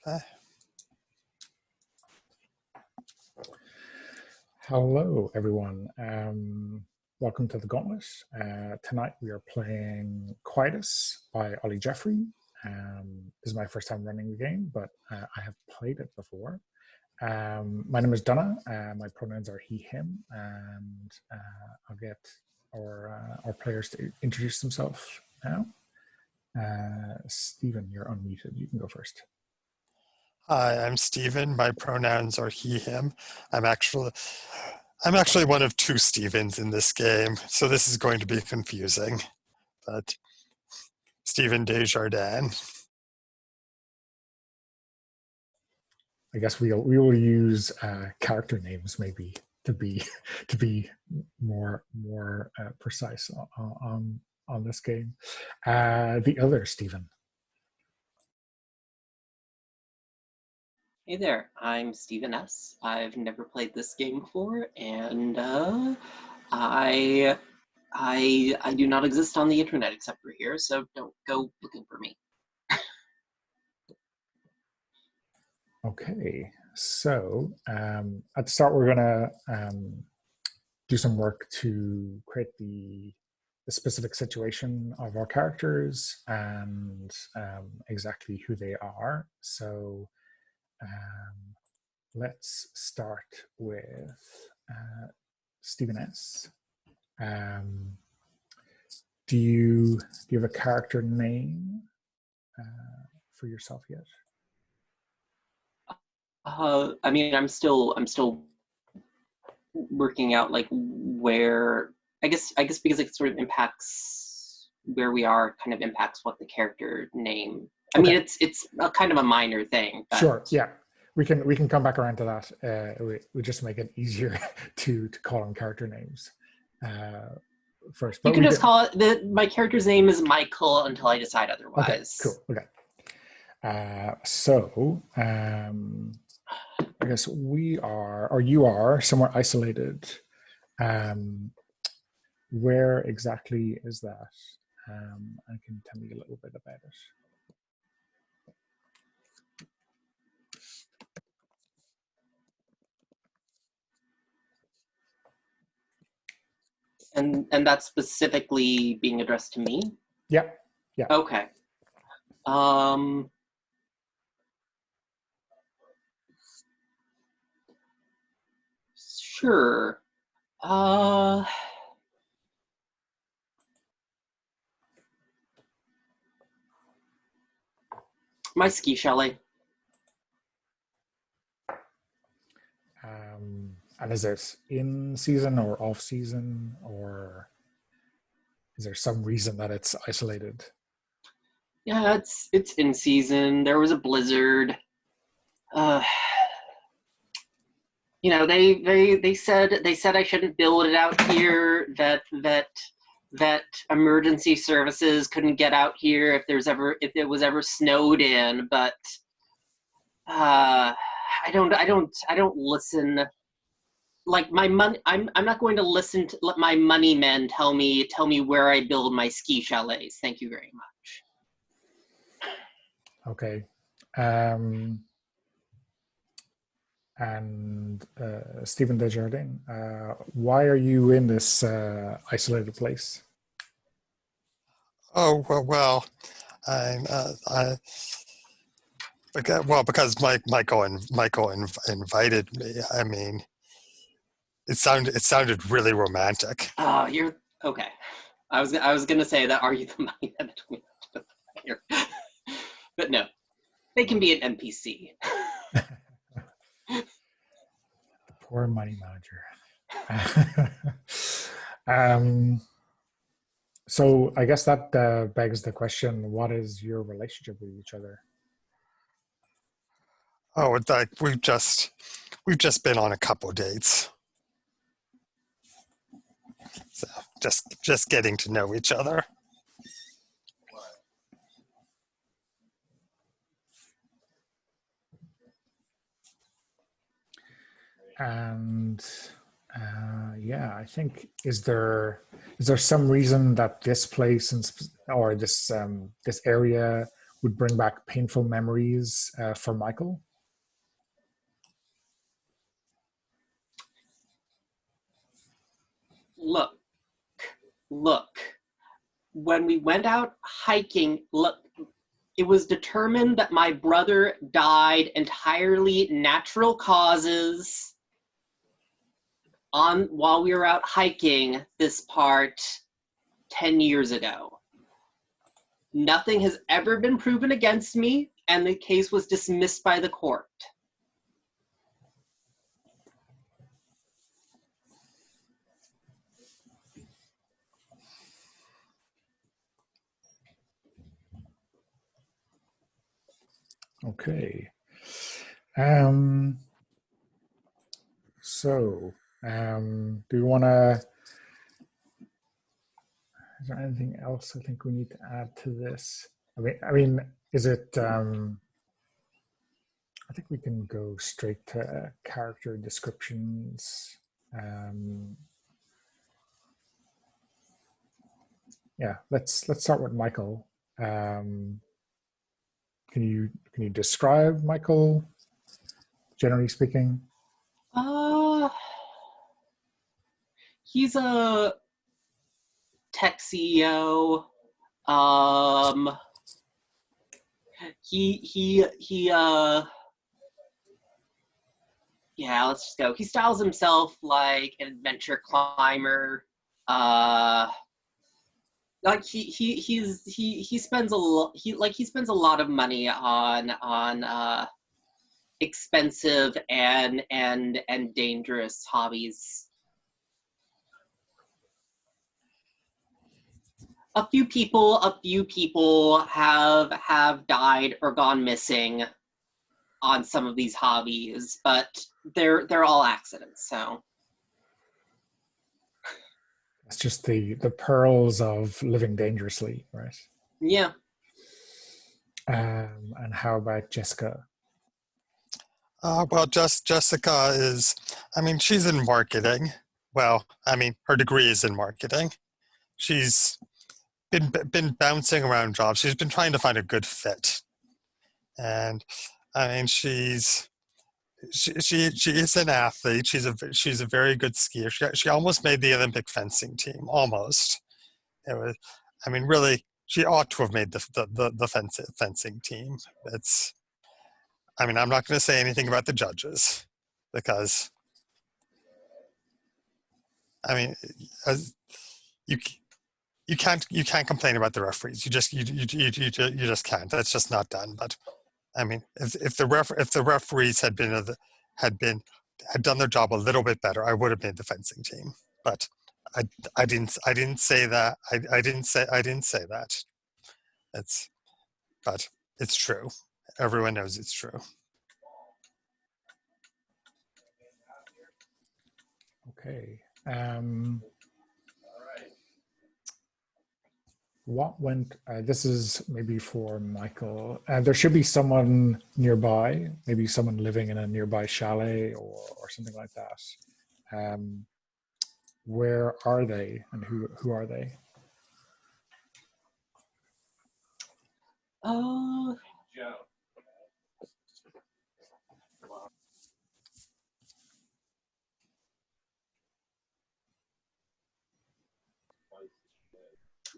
Okay. Hello, everyone. Welcome to the Gauntlet. Tonight we are playing Quietus by Oli Jeffrey. This is my first time running the game, but I have played it before. My name is Donna. My pronouns are he, him, and I'll get our players to introduce themselves now. Stephen, you're unmuted. You can go first. Hi, I'm Stephen. My pronouns are he, him. I'm actually one of two Stephens in this game, so this is going to be confusing. But Stephen Desjardins. I guess we will use character names maybe to be more precise on this game. The other Stephen. Hey there, I'm Stephen S. I've never played this game before, and I do not exist on the internet except for here, so don't go looking for me. Okay, so at the start we're gonna do some work to create the specific situation of our characters and exactly who they are. So let's start with Stephen S. Do you have a character name for yourself yet? I mean, I'm still working out like where I guess because it sort of impacts where we are, kind of impacts what the character name. I mean, it's a kind of a minor thing. But... Sure. Yeah, we can come back around to that. We just make it easier to call on character names first. But you can just call it my character's name is Michael until I decide otherwise. Okay. Cool. Okay. So I guess we are, or you are, somewhere isolated. Where exactly is that? I can tell me a little bit about it. And that's specifically being addressed to me? Yeah. Yeah. Okay. Sure. My ski chalet. And is it in season or off season, or is there some reason that it's isolated? Yeah, it's in season. There was a blizzard. You know, they said I shouldn't build it out here. That emergency services couldn't get out here if it was ever snowed in. But I don't listen. Like my money, I'm not going to listen to let my money men tell me where I build my ski chalets. Thank you very much. Okay. And Stephen Desjardins, why are you in this isolated place? Oh well, because Michael invited me. I mean, it sounded really romantic. Oh, you're okay. I was gonna say that. Are you the money man between here? But no, they can be an NPC. The poor money manager. So I guess that begs the question: what is your relationship with each other? Oh, it's like we've just been on a couple dates. So just getting to know each other. And yeah, I think is there some reason that this place or this area would bring back painful memories for Michael? Look, when we went out hiking, look, it was determined that my brother died entirely natural causes while we were out hiking this part 10 years ago. Nothing has ever been proven against me, and the case was dismissed by the court. Okay. Do you want to, is there anything else I think we need to add to this? I mean, is it, I think we can go straight to character descriptions. Yeah, let's start with Michael. Can you describe Michael, generally speaking? He's a tech CEO. Yeah, let's just go. He styles himself like an adventure climber. Like he spends a lot. He spends a lot of money on expensive and dangerous hobbies. A few people have died or gone missing on some of these hobbies, but they're all accidents. So it's just the pearls of living dangerously, right? Yeah. And how about Jessica? Well, Jessica is, I mean, she's in marketing. Well, I mean, her degree is in marketing. She's been bouncing around jobs. She's been trying to find a good fit. And I mean, she is an athlete. She's a very good skier. She almost made the Olympic fencing team. Almost. It was. I mean, really, she ought to have made the fencing team. It's. I mean, I'm not going to say anything about the judges because. I mean, you can't complain about the referees. You just can't. That's just not done. But I mean, if the referees had done their job a little bit better, I would have made the fencing team. But I didn't say that. I didn't say that. But it's true. Everyone knows it's true. Okay. What went, this is maybe for Michael. There should be someone nearby, maybe someone living in a nearby chalet or something like that. Where are they and who are they?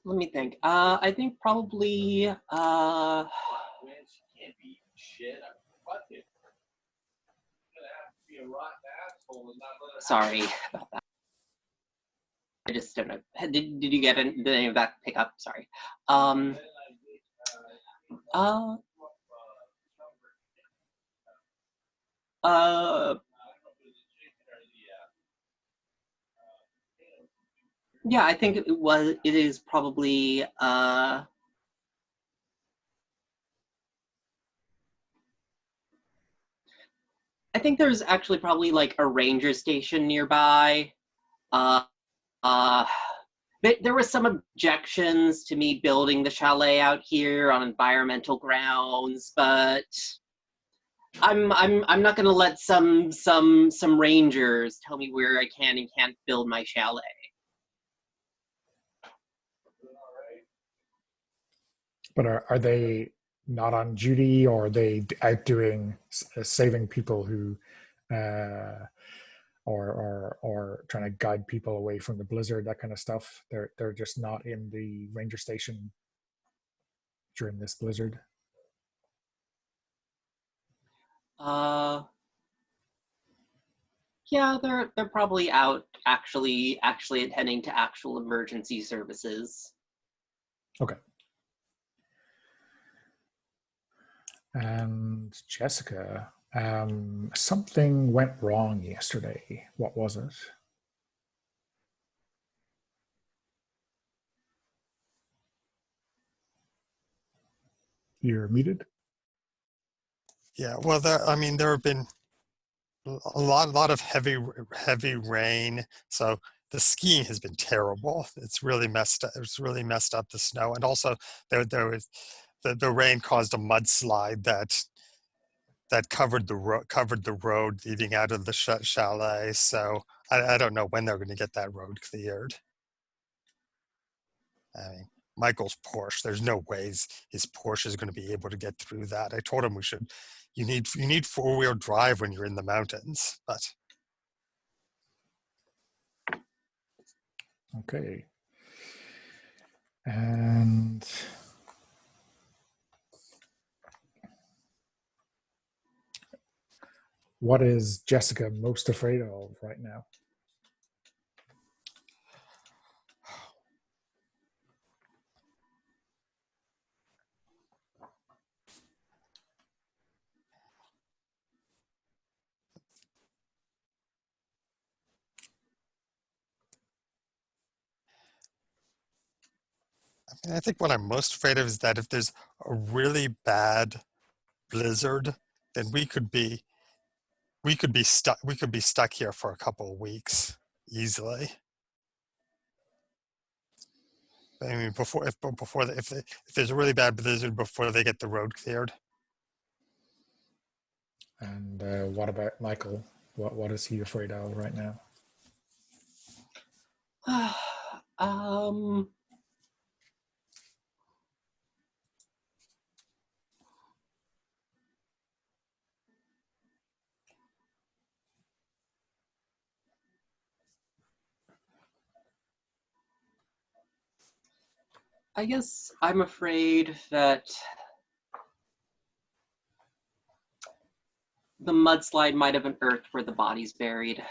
Let me think. I think probably sorry about that. I just don't know. Did you get any of that pick up? Sorry. Yeah, I think it is probably I think there's actually probably like a ranger station nearby. There were some objections to me building the chalet out here on environmental grounds, but I'm not going to let some rangers tell me where I can and can't build my chalet. But are they not on duty, or are they out doing saving people who, or trying to guide people away from the blizzard, that kind of stuff? They're just not in the ranger station during this blizzard. Yeah, they're probably out actually attending to actual emergency services. Okay. And Jessica, something went wrong yesterday. What was it? You're muted. Yeah, well, there have been a lot of heavy rain, so the skiing has been terrible. It's really messed up. It's really messed up the snow, and also there was the rain caused a mudslide that covered the road leading out of the chalet. So I don't know when they're going to get that road cleared. I mean, Michael's Porsche, there's no ways his Porsche is going to be able to get through that. I told him you need four-wheel drive when you're in the mountains, but. Okay. And what is Jessica most afraid of right now? I think what I'm most afraid of is that if there's a really bad blizzard, then we could be stuck here for a couple of weeks easily. I mean, if there's a really bad blizzard before they get the road cleared. And what about Michael? What is he afraid of right now? I guess I'm afraid that the mudslide might have unearthed where the body's buried.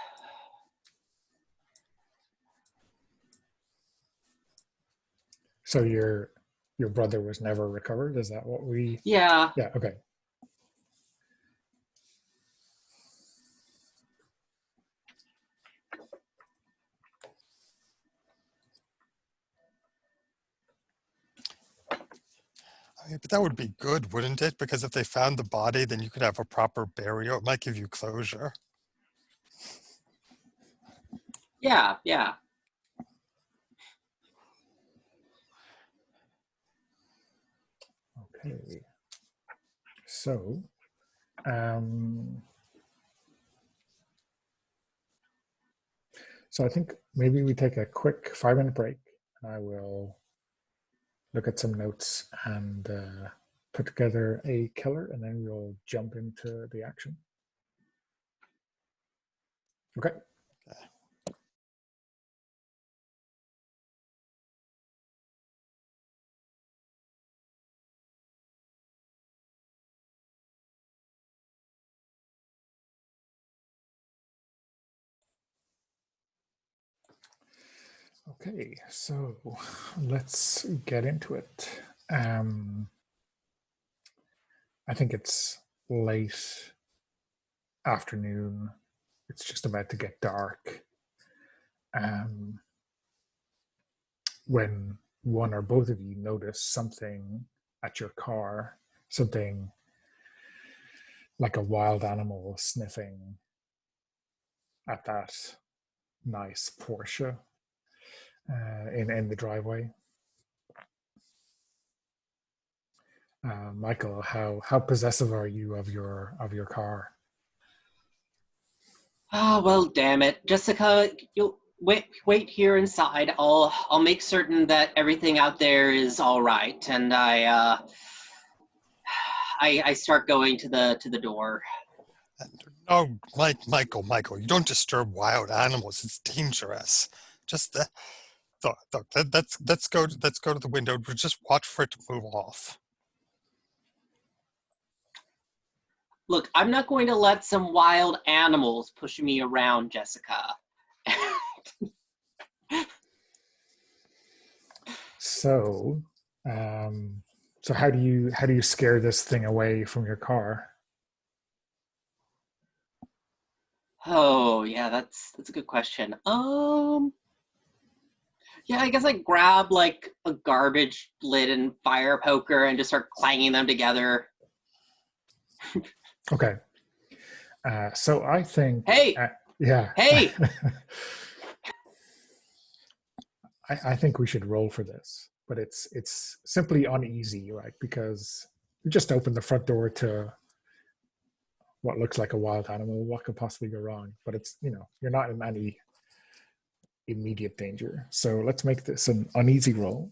So your brother was never recovered? Is that what we? Yeah. Yeah. Okay. But that would be good, wouldn't it? Because if they found the body, then you could have a proper burial. It might give you closure. Yeah. Okay. So, so I think maybe we take a quick 5-minute break, and I will look at some notes and put together a killer, and then we'll jump into the action. Okay. Okay, so let's get into it. I think it's late afternoon. It's just about to get dark. When one or both of you notice something at your car, something like a wild animal sniffing at that nice Porsche in the driveway. Michael, how possessive are you of your car? Oh, well, damn it. Jessica, you'll wait here inside. I'll make certain that everything out there is all right. And I start going to the door. No, Michael, you don't disturb wild animals. It's dangerous. Just let's go to the window. Just watch for it to move off. Look, I'm not going to let some wild animals push me around, Jessica. So, so how do you scare this thing away from your car? Oh, yeah, that's a good question. Yeah, I guess I grab like a garbage lid and fire poker and just start clanging them together. Okay. So I think. Hey, yeah. hey! I think we should roll for this, but it's simply uneasy, right? Because you just opened the front door to what looks like a wild animal. What could possibly go wrong? But it's, you're not in any immediate danger. So let's make this an uneasy roll.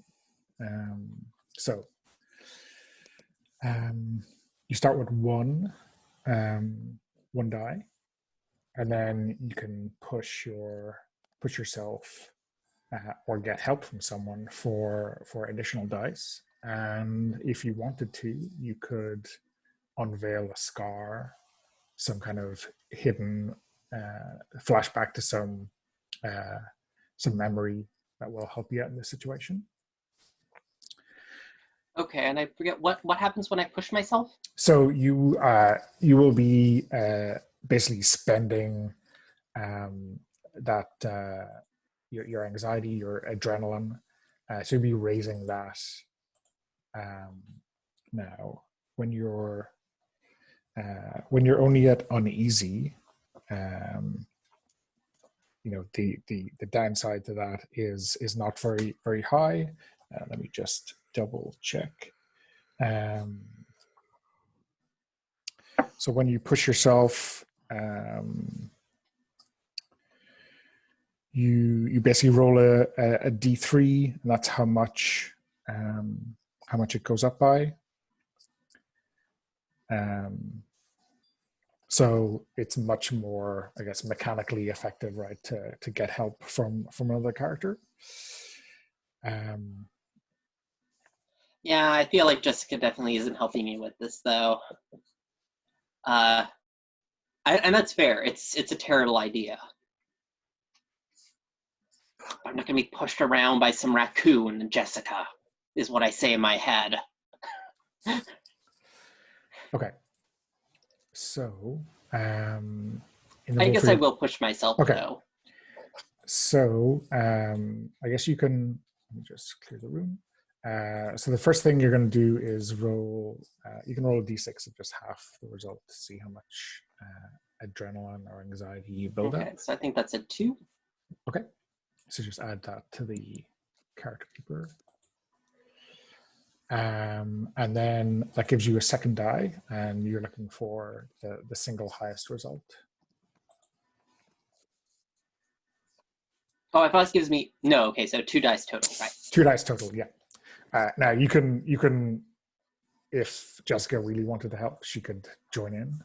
So you start with one die, and then you can push yourself or get help from someone for additional dice. And if you wanted to, you could unveil a scar, some kind of hidden flashback to some memory that will help you out in this situation. Okay, and I forget what happens when I push myself? So you will be basically spending that your anxiety, your adrenaline. So you'll be raising that now when you're only at uneasy. The downside to that is not very very high. Let me just double check. So when you push yourself, you basically roll a d3, and that's how much it goes up by. So it's much more, I guess, mechanically effective, right, to get help from another character. Yeah, I feel like Jessica definitely isn't helping me with this, though. And that's fair. It's a terrible idea. I'm not going to be pushed around by some raccoon, Jessica, is what I say in my head. Okay. So, I guess I will push myself, though. So, I guess you can, let me just clear the room. So the first thing you're going to do is roll, you can roll a d6 of just half the result to see how much adrenaline or anxiety you build up. Okay, so I think that's a 2. Okay. So just add that to the character keeper. And then that gives you a second die, and you're looking for the single highest result. Oh, if us gives me, no, okay, so 2 dice total, right? 2 dice total, yeah. Now you can, if Jessica really wanted to help, she could join in,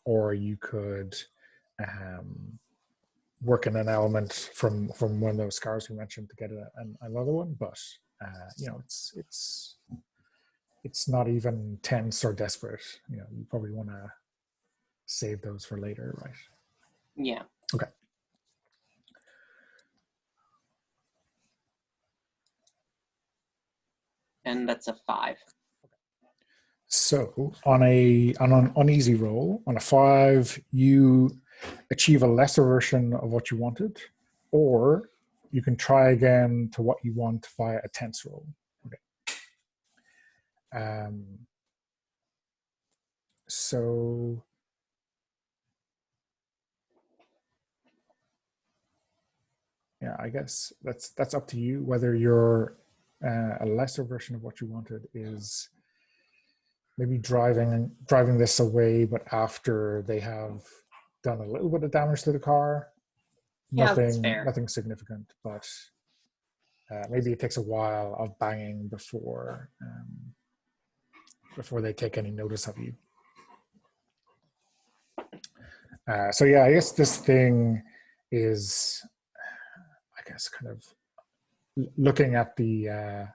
or you could work in an element from one of those scars we mentioned to get another one. But it's not even tense or desperate. You probably want to save those for later, right? Yeah. Okay. And that's a 5. So on an uneasy roll, on a 5, you achieve a lesser version of what you wanted, or you can try again to what you want via a tense roll. Okay. So yeah, I guess that's up to you whether you're a lesser version of what you wanted is maybe driving this away, but after they have done a little bit of damage to the car. Yeah, that's fair. Nothing significant, but maybe it takes a while of banging before before they take any notice of you. So yeah, I guess this thing is, I guess, kind of looking at the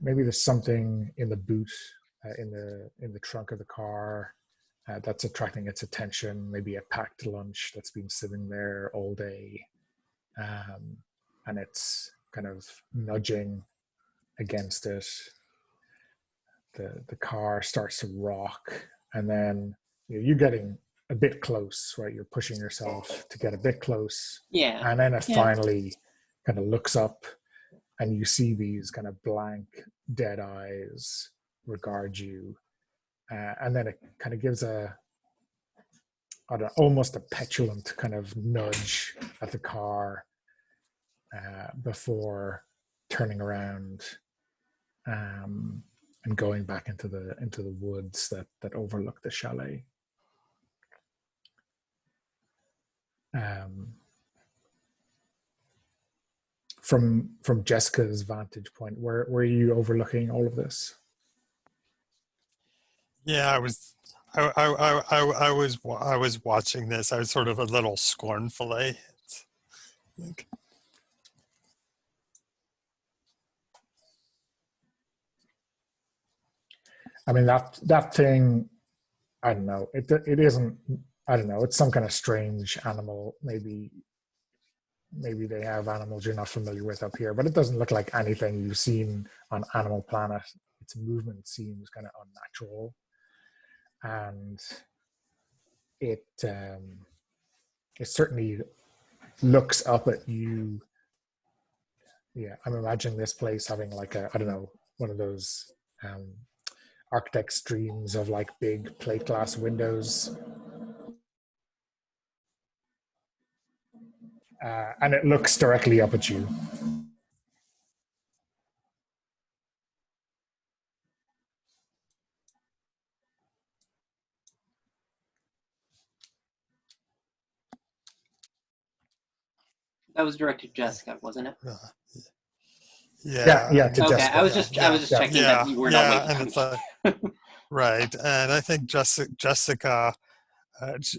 maybe there's something in the boot, in the trunk of the car, that's attracting its attention. Maybe a packed lunch that's been sitting there all day, and it's kind of nudging against it. The car starts to rock, and then you're getting a bit close, right? You're pushing yourself to get a bit close, Yeah. and then it finally kind of looks up, and you see these kind of blank, dead eyes regard you, and then it kind of gives almost a petulant kind of nudge at the car before turning around and going back into the woods that overlook the chalet. From Jessica's vantage point, where are you overlooking all of this? Yeah, I was watching this. I was sort of a little scornfully. Like, I mean, that thing, I don't know. It isn't. I don't know. It's some kind of strange animal. Maybe they have animals you're not familiar with up here, but it doesn't look like anything you've seen on Animal Planet. Its movement seems kind of unnatural, and it certainly looks up at you. Yeah, I'm imagining this place having like I don't know, one of those architect's dreams of like big plate glass windows. And it looks directly up at you. That was directed to Jessica, wasn't it? Yeah, to Okay, Jessica. I was just checking that you were not waiting. And it's like, right, and I think Jessica,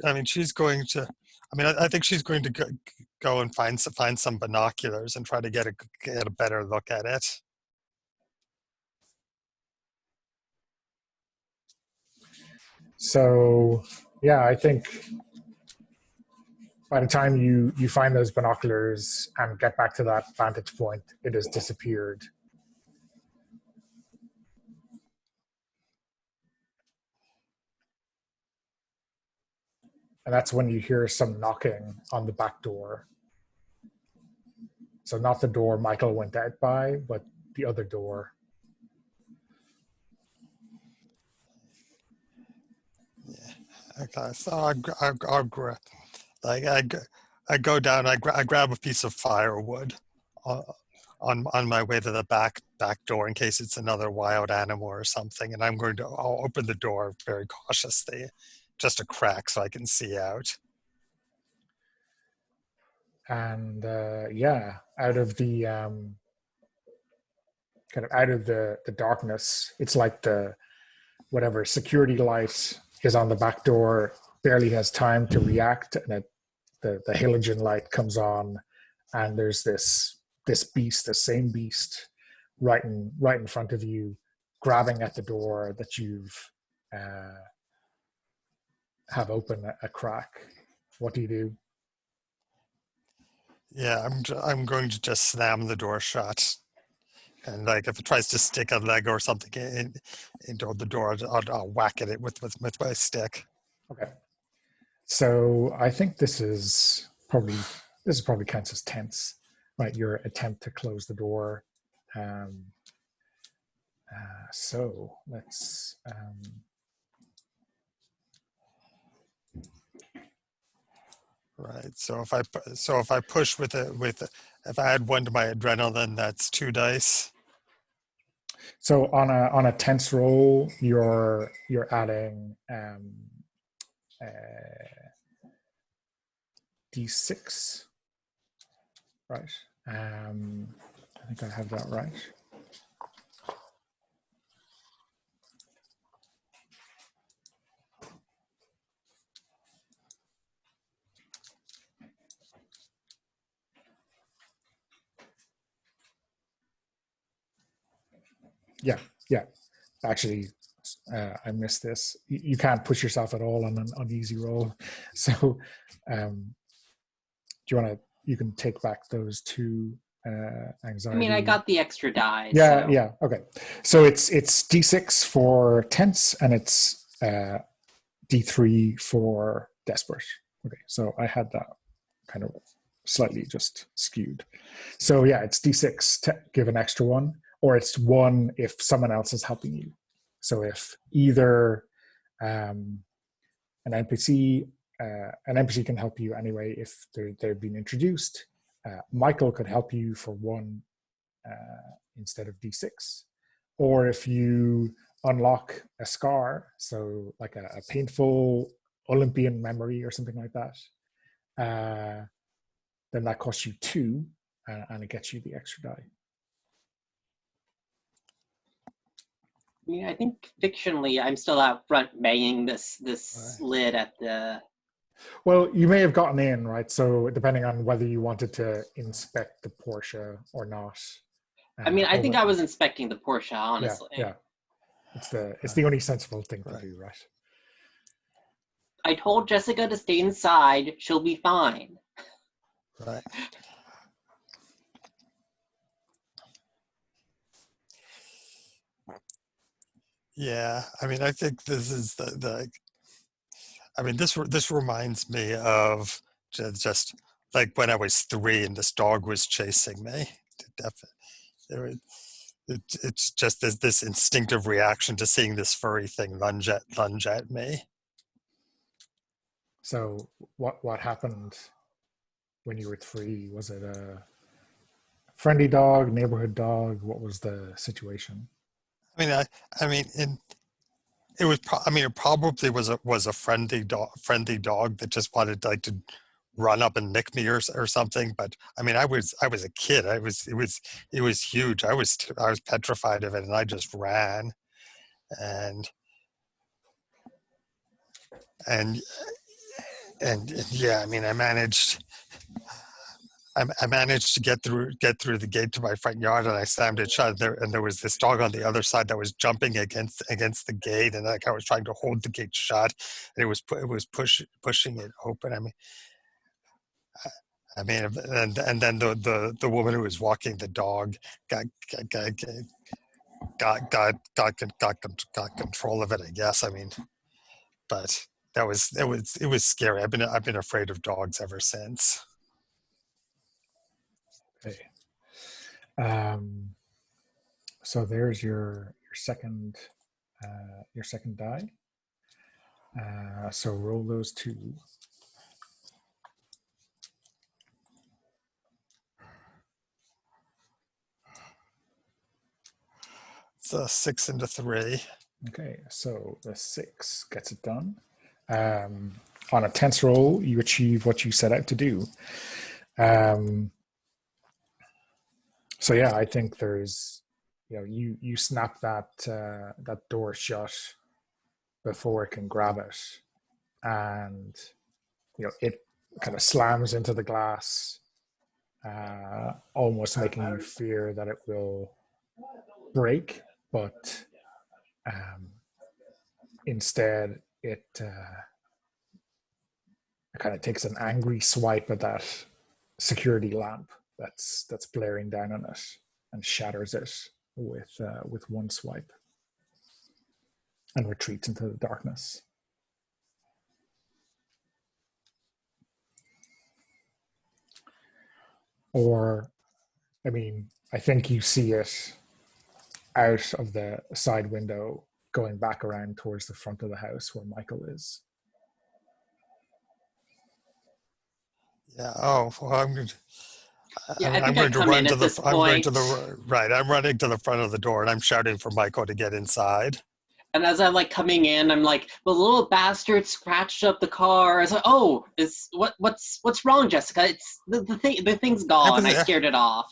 I mean, she's going to. I mean, I think she's going to go and find some binoculars and try to get a better look at it. So, yeah, I think by the time you find those binoculars and get back to that vantage point, it has disappeared. And that's when you hear some knocking on the back door. So not the door Michael went out by, but the other door. Yeah. Okay. So I go down. I grab a piece of firewood on my way to the back door in case it's another wild animal or something. And I'll open the door very cautiously, just a crack so I can see out. And yeah, out of the darkness, it's like the whatever security light is on the back door barely has time to react, and the halogen light comes on, and there's this beast, the same beast, right in front of you, grabbing at the door that you've have open a crack. What do you do? Yeah, I'm going to just slam the door shut, and like if it tries to stick a leg or something into the door, I'll whack at it with my stick. Okay. So I think this is probably counts as tense, right? Your attempt to close the door. So let's. Right. So if I push if I add 1 to my adrenaline, that's 2 dice. So on a tense roll, you're adding D6, right? I think I have that right. Yeah, yeah. Actually, I missed this. You can't push yourself at all on an uneasy roll. So, do you want to? You can take back those two I mean, I anxiety. got the extra die, Yeah, so. yeah. Okay. So it's D6 for tense, and it's D3 for desperate. Okay. So I had that kind of slightly just skewed. So yeah, it's D6 to give an extra one, or it's one if someone else is helping you. So if either an NPC an NPC can help you anyway if they've been introduced. Michael could help you for one instead of D6, or if you unlock a scar, so like a painful Olympian memory or something like that, then that costs you 2, and it gets you the extra die. I mean, I think fictionally, I'm still out front banging this Right. lid at the. Well, you may have gotten in, right? So depending on whether you wanted to inspect the Porsche or not. I mean, I or think what, I was inspecting the Porsche, yeah, honestly. yeah. It's the only sensible thing to Right. do, right? I told Jessica to stay inside. She'll be fine. Right. Yeah, I mean, I think this is the I mean, this reminds me of just like when I was 3 and this dog was chasing me. It's just this instinctive reaction to seeing this furry thing lunge at me. So what happened when you were 3? Was it a friendly dog, neighborhood dog? What was the situation? I mean, I mean, it was. I mean, it probably was a friendly dog that just wanted like to run up and lick me or something. But I mean, I was a kid. It was huge. I was petrified of it, and I just ran. And and and yeah, I mean, I managed to get through the gate to my front yard, and I slammed it shut. And there was this dog on the other side that was jumping against the gate, and like I was trying to hold the gate shut, and it was pushing it open. I mean, and then the woman who was walking the dog got got got control of it, I guess. I mean, but it was scary. I've been afraid of dogs ever since. Okay. So there's your second die. So roll those 2. It's a 6 into 3. Okay, so the 6 gets it done. On a tense roll, you achieve what you set out to do. So yeah, I think there's, you snap that door shut before it can grab it, and it kind of slams into the glass, almost making you fear that it will break, but instead it kind of takes an angry swipe at that security lamp that's blaring down on it and shatters it with one swipe and retreats into the darkness. Or, I mean, I think you see it out of the side window going back around towards the front of the house where Michael is. Yeah. Oh, well, Yeah, I I'm think I going to come run in to at the. this I'm going to point, the right. I'm running to the front of the door, and I'm shouting for Michael to get inside. and as I'm like coming in, I'm like, "The little bastard scratched up the car." I was like, "Oh, what's wrong, Jessica? It's the thing's gone. I Everything. scared it off."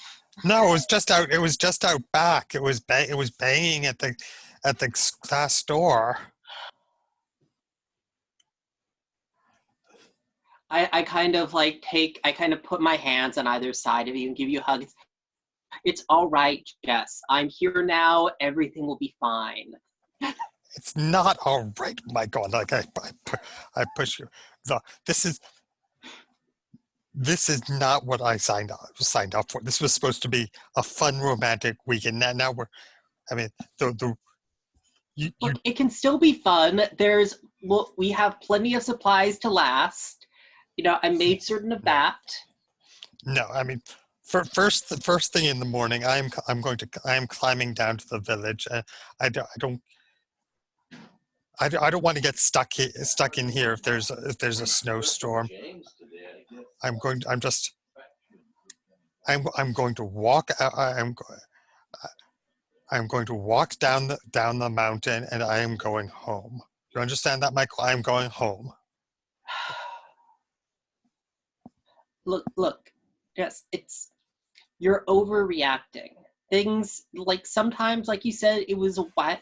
No, it was just out. It was just out back. It was banging at the glass door. I kind of put my hands on either side of you and give you hugs. It's all right, Jess. I'm here now. Everything will be fine. It's not all right. My God, like I push you. This is not what I signed up for. This was supposed to be a fun romantic weekend. Now we're. I mean, you Look, it can still be fun. We have plenty of supplies to last. I made certain of that. no. I mean, the first thing in the morning, I am climbing down to the village, and I don't want to get stuck in here if there's a snowstorm. I'm going to walk. I'm going to walk down the mountain, and I am going home. You understand that, Michael? I'm going home. Look. Yes, you're overreacting. Things like sometimes, like you said,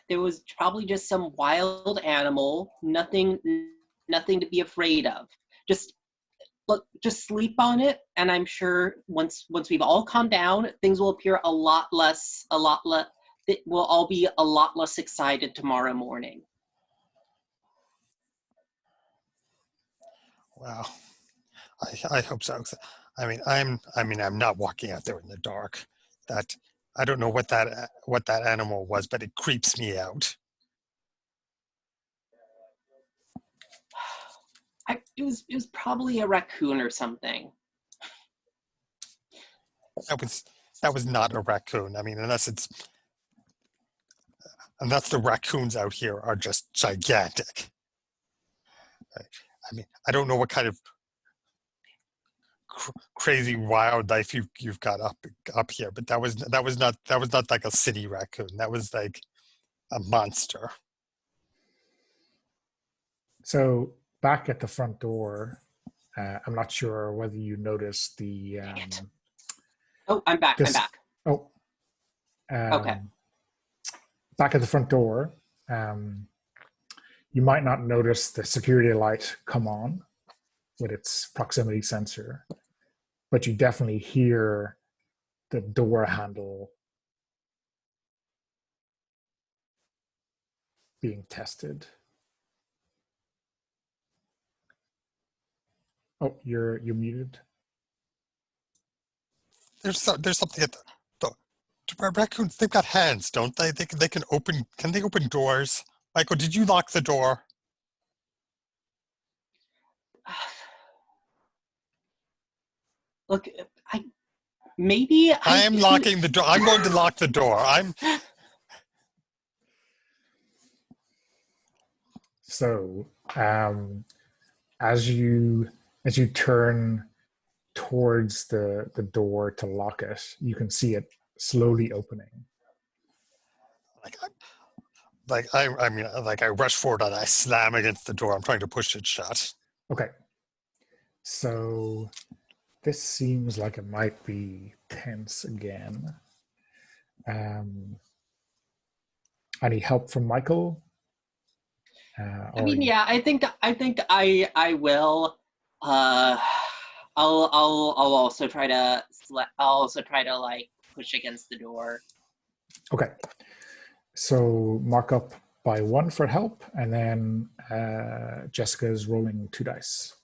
there was probably just some wild animal, nothing to be afraid of. Just sleep on it, and I'm sure once we've all calmed down, things will appear a lot less. We'll all be a lot less excited tomorrow morning. Wow. I hope so. I mean, I'm not walking out there in the dark. That I don't know what that animal was, but it creeps me out. It was probably a raccoon or something. That was not a raccoon. I mean, unless the raccoons out here are just gigantic. I mean, I don't know what kind of crazy wildlife you've got up here, but that was not like a city raccoon. That was like a monster. So back at the front door, I'm not sure whether you noticed the. Oh, I'm back. I'm back. Oh. Okay. Back at the front door, you might not notice the security light come on with its proximity sensor, but you definitely hear the door handle being tested. Oh, you're muted. There's something at the raccoons. They've got hands, don't they? They can open. Can they open doors? Michael, did you lock the door? Look, I am locking the door. I'm going to lock the door. So, as you turn towards the door to lock it, you can see it slowly opening. I rush forward and I slam against the door. I'm trying to push it shut. Okay. So this seems like it might be tense again. Any help from Michael? I think I will. I'll also try to like push against the door. Okay. So mark up by 1 for help, and then Jessica's rolling 2 dice.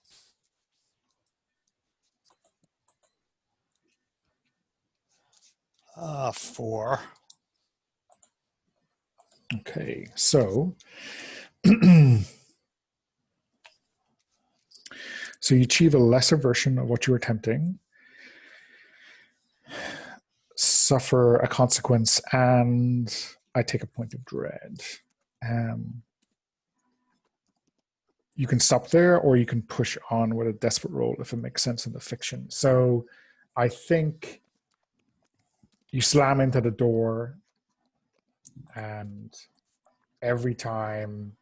Four. Okay, so so you achieve a lesser version of what you were attempting, suffer a consequence, and I take a point of dread. You can stop there, or you can push on with a desperate roll if it makes sense in the fiction. So I think you slam into the door, and every time,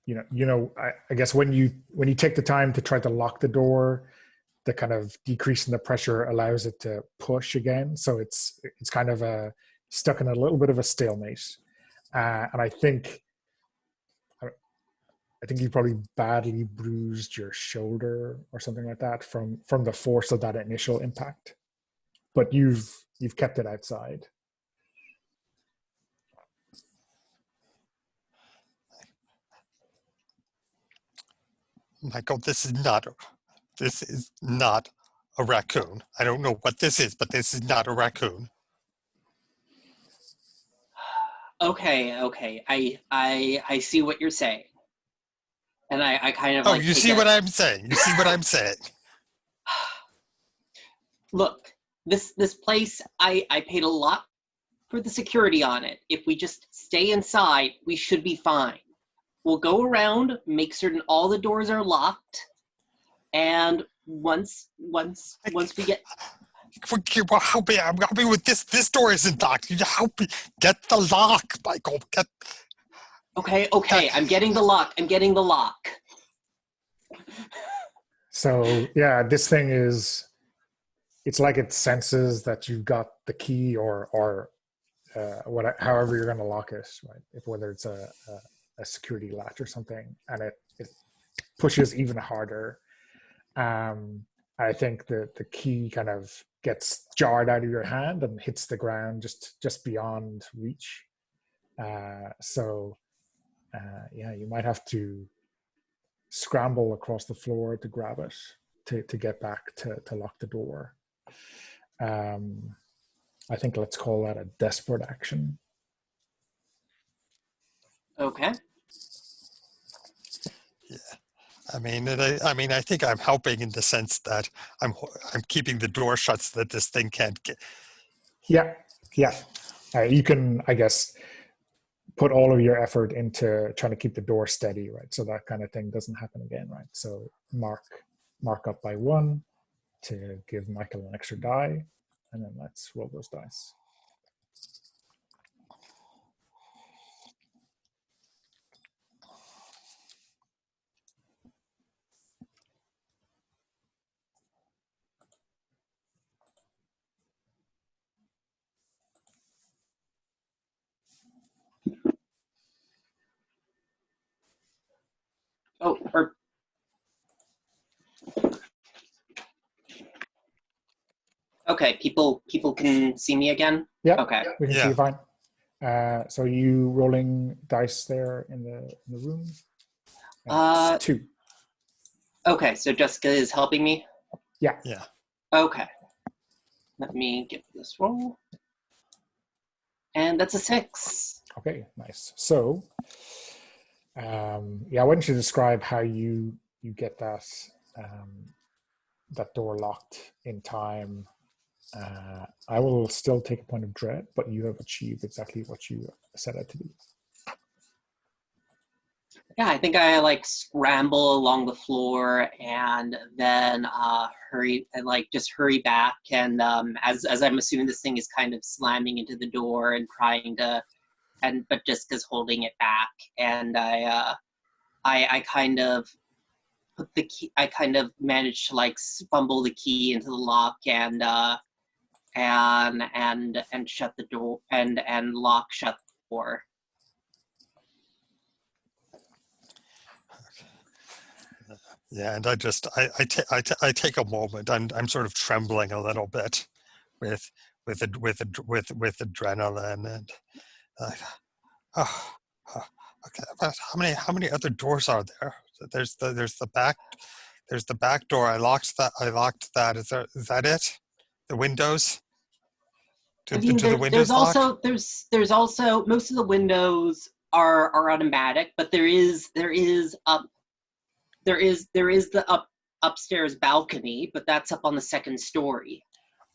I guess when you take the time to try to lock the door, the kind of decrease in the pressure allows it to push again. So it's kind of stuck in a little bit of a stalemate. And I think you probably badly bruised your shoulder or something like that from the force of that initial impact. but you've kept it outside. Michael, this is not a raccoon. I don't know what this is, but this is not a raccoon. Okay. I see what you're saying. And I kind of like you take see a, what I'm saying? You see what I'm saying? Look, this place, I paid a lot for the security on it. If we just stay inside, we should be fine. We'll go around, make certain all the doors are locked, and once we get... Well, help me with this. This door isn't locked. You help me get the lock, Michael. Okay, I'm getting the lock. So yeah, this thing is, it's like it senses that you've got the key or however you're going to lock it, right? Whether it's a security latch or something, and it pushes even harder. I think the key kind of gets jarred out of your hand and hits the ground just beyond reach. You might have to scramble across the floor to grab it to get back to lock the door. I think let's call that a desperate action. Okay. Yeah. I mean, I think I'm helping in the sense that I'm keeping the door shut so that this thing can't get. Yeah. You can, I guess, put all of your effort into trying to keep the door steady, right? So that kind of thing doesn't happen again, right? So mark up by 1 to give Michael an extra die, and then let's roll those dice. Okay, people can see me again? Yeah, Okay. we can see you fine. So you rolling dice there in the room? It's 2. Okay, so Jessica is helping me? Yeah. Okay. Let me get this roll. And that's a 6. Okay, nice. So, why don't you describe how you get that that door locked in time? I will still take a point of dread, but you have achieved exactly what you set out to do. Yeah, I think I like scramble along the floor and then hurry back. And as I'm assuming this thing is kind of slamming into the door and trying to, but Jessica's holding it back. And I kind of put the key. I kind of managed to like fumble the key into the lock and shut the door and shut the door. Yeah, and I take a moment. I'm sort of trembling a little bit with adrenaline and okay. But how many other doors are there? There's the back door. I locked that. Is that it? The windows? I mean, there's also most of the windows are automatic, but there is the upstairs balcony, but that's up on the second story.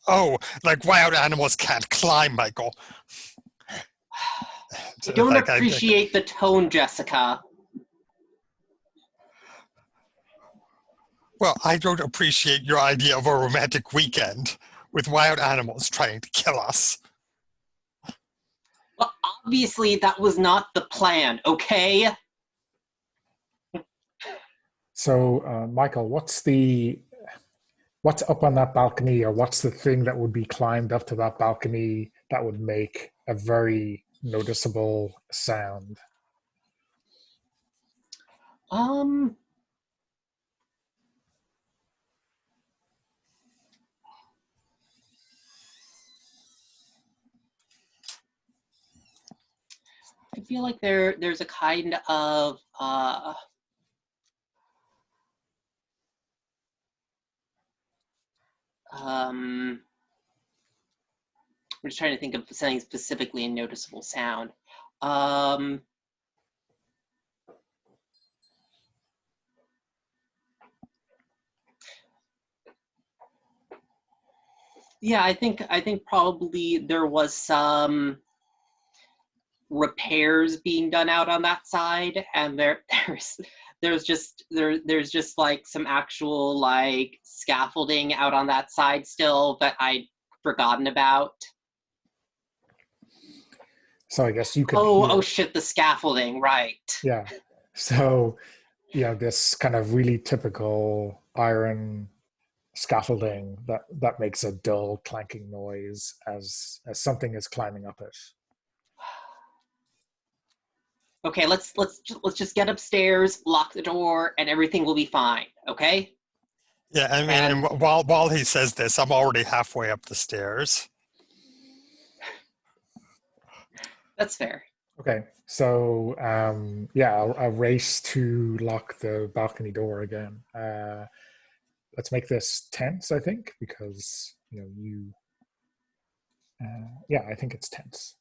Oh, like wild animals can't climb, Michael. I don't appreciate the tone, Jessica. Well, I don't appreciate your idea of a romantic weekend with wild animals trying to kill us. Well, obviously that was not the plan, okay? So, Michael, what's up on that balcony, or what's the thing that would be climbed up to that balcony that would make a very noticeable sound? feel like there's a kind of I'm just trying to think of something specifically a noticeable sound. Yeah, I think probably there was some repairs being done out on that side, and there's just like some actual like scaffolding out on that side still that I'd forgotten about. So I guess you could Oh shit, the scaffolding, right. Yeah. So, this kind of really typical iron scaffolding that makes a dull clanking noise as something is climbing up it. Okay, let's just get upstairs, lock the door, and everything will be fine. Okay. Yeah, I mean, and while he says this, I'm already halfway up the stairs. That's fair. Okay, so I'll race to lock the balcony door again. Let's make this tense, I think, because you. I think it's tense.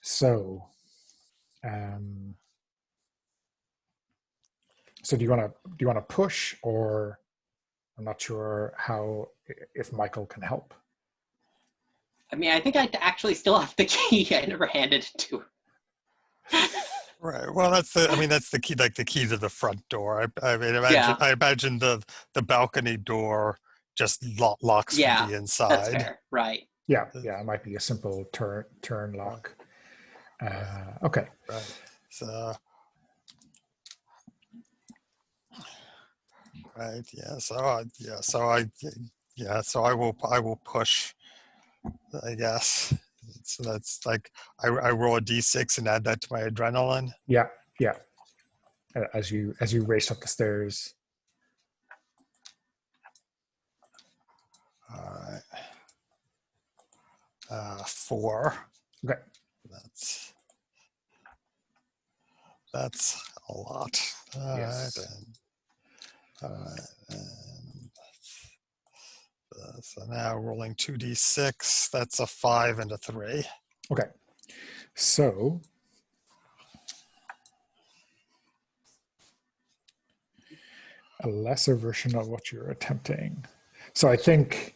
So, so do you want to push, or I'm not sure if Michael can help. I mean, I think I actually still have the key. I never handed it to her. Right. Well, that's the key, like the key to the front door. I imagine the balcony door just locks from the inside. That's fair. Right. Yeah. It might be a simple turn lock. Okay. Right. So. Right. Yeah. So I will push, I guess. So that's like I roll a d6 and add that to my adrenaline. Yeah. As you race up the stairs. All right. 4. Okay. That's a lot. All yes. right. So now rolling 2d6. That's a 5 and a 3. Okay. So a lesser version of what you're attempting. So I think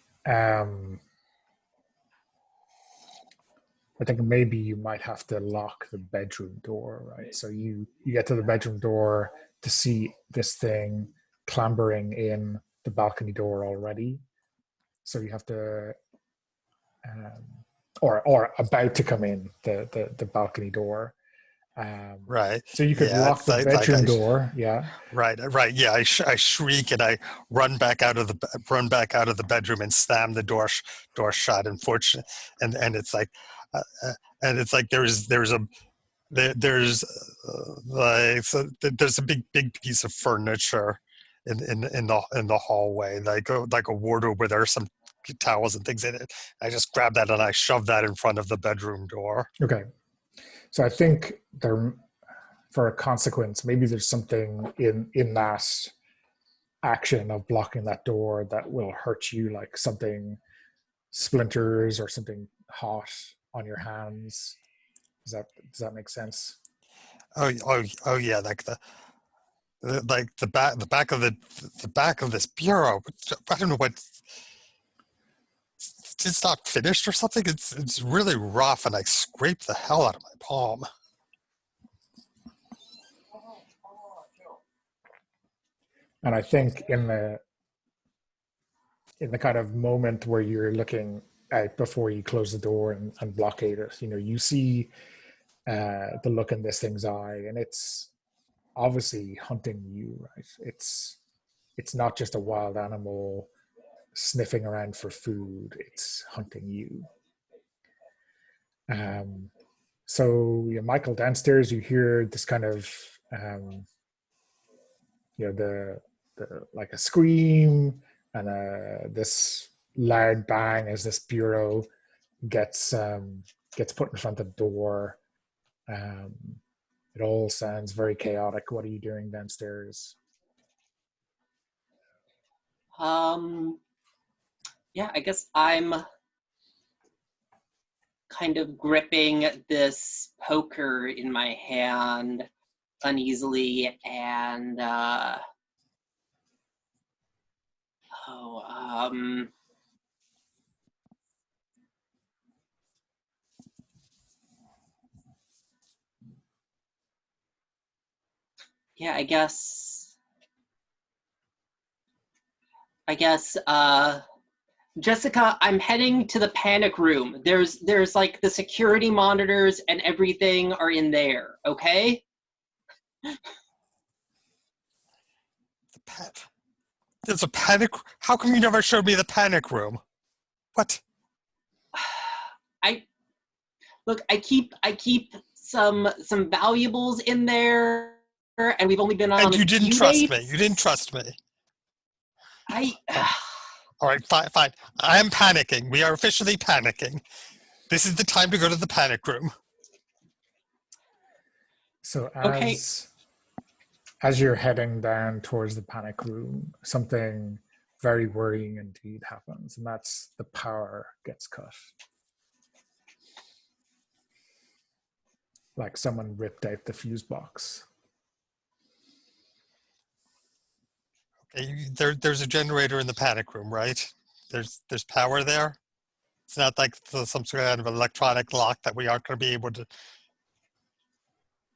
maybe you might have to lock the bedroom door, right? So you get to the bedroom door to see this thing clambering in the balcony door already. So you have to, or about to come in the balcony door. Right. So you could lock the bedroom door. Yeah. Right. Yeah. I shriek and I run back out of the bedroom and slam the door shut. Unfortunately, and it's like, there's a big piece of furniture in the hallway, like a wardrobe where there are some towels and things in it. I just grab that and I shove that in front of the bedroom door. Okay. So I think for a consequence, maybe there's something in that action of blocking that door that will hurt you, like something splinters or something hot on your hands. Does that make sense? Oh yeah, like the back of this bureau. I don't know what. It's not finished or something. It's really rough, and I scrape the hell out of my palm. And I think in the kind of moment where you're looking out before you close the door and blockade it, you see the look in this thing's eye, and it's obviously hunting you, right? It's not just a wild animal sniffing around for food, it's hunting you. So Michael, downstairs you hear this kind of the like a scream and this loud bang as this bureau gets put in front of the door, It all sounds very chaotic. What are you doing downstairs? Yeah, I guess I'm kind of gripping this poker in my hand uneasily, and yeah, I guess Jessica, I'm heading to the panic room. There's like the security monitors and everything are in there, okay? There's a panic. How come you never showed me the panic room? What? I keep some valuables in there, and we've only been on And you a didn't few trust dates. me. You didn't trust me. All right, fine. I am panicking. We are officially panicking. This is the time to go to the panic room. So Okay. as you're heading down towards the panic room, something very worrying indeed happens, and that's the power gets cut. Like someone ripped out the fuse box. Okay, there's a generator in the panic room, right? There's power there. It's not like some sort of electronic lock that we aren't going to be able to.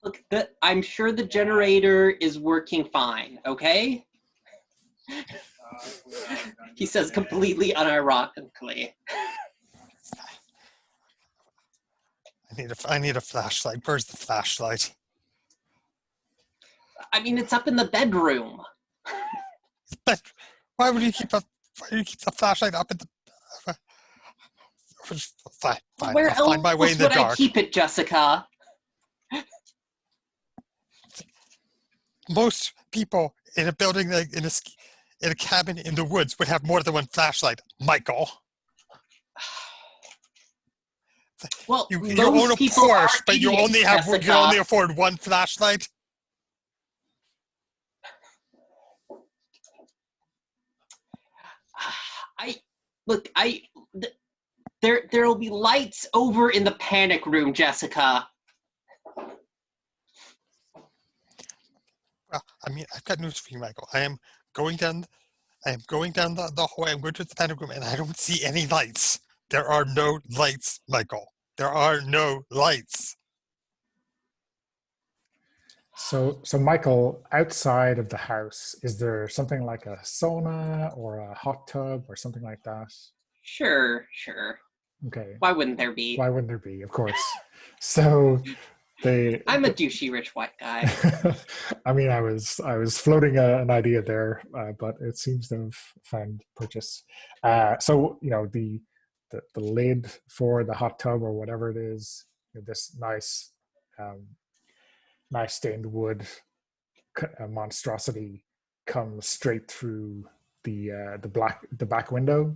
Look, I'm sure the generator is working fine, okay? He says completely unironically. I need a flashlight. Where's the flashlight? I mean, it's up in the bedroom. But why would you keep the flashlight up at the? Fine. Where I'll find my way else in the would I dark. keep it, Jessica? Most people in a building, like in a cabin in the woods, would have more than one flashlight. Michael, Well, you most own a people Porsche, are but you idiots, only Jessica. afford one flashlight. There'll be lights over in the panic room, Jessica. Well, I mean, I've got news for you, Michael. I am going down the hallway. I'm going to the panic room, and I don't see any lights. There are no lights, Michael. There are no lights. So Michael, outside of the house, is there something like a sauna or a hot tub or something like that? Sure. Okay. Why wouldn't there be? Why wouldn't there be? Of course. So I'm a douchey rich white guy. I mean, I was floating an idea there, but it seems to have found purchase. So the lid for the hot tub or whatever it is, this nice stained wood monstrosity comes straight through the back window.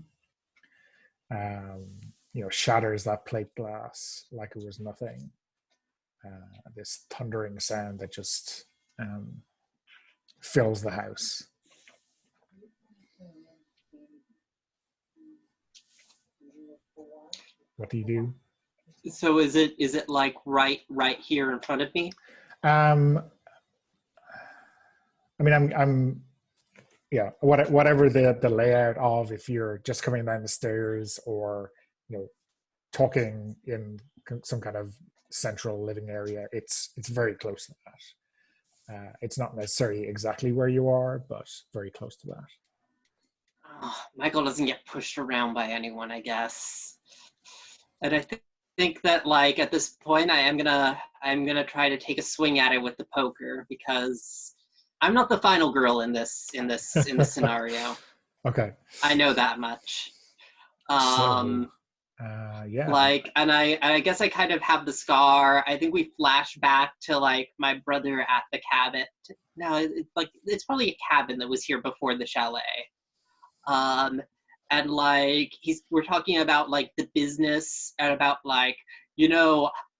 Shatters that plate glass like it was nothing. This thundering sound that just fills the house. What do you do? So is it like right here in front of me? I mean, I'm whatever the layout of, if you're just coming down the stairs or talking in some kind of central living area, it's very close to that. It's not necessarily exactly where you are, but very close to that. Oh, Michael doesn't get pushed around by anyone, I guess. And I think that, like, at this point, I'm gonna try to take a swing at it with the poker, because I'm not the final girl in this scenario. Okay. I know that much. Yeah. Like, and I guess I kind of have the scar. I think we flash back to like my brother at the cabin. No, it's probably a cabin that was here before the chalet. And like we're talking about like the business and about like,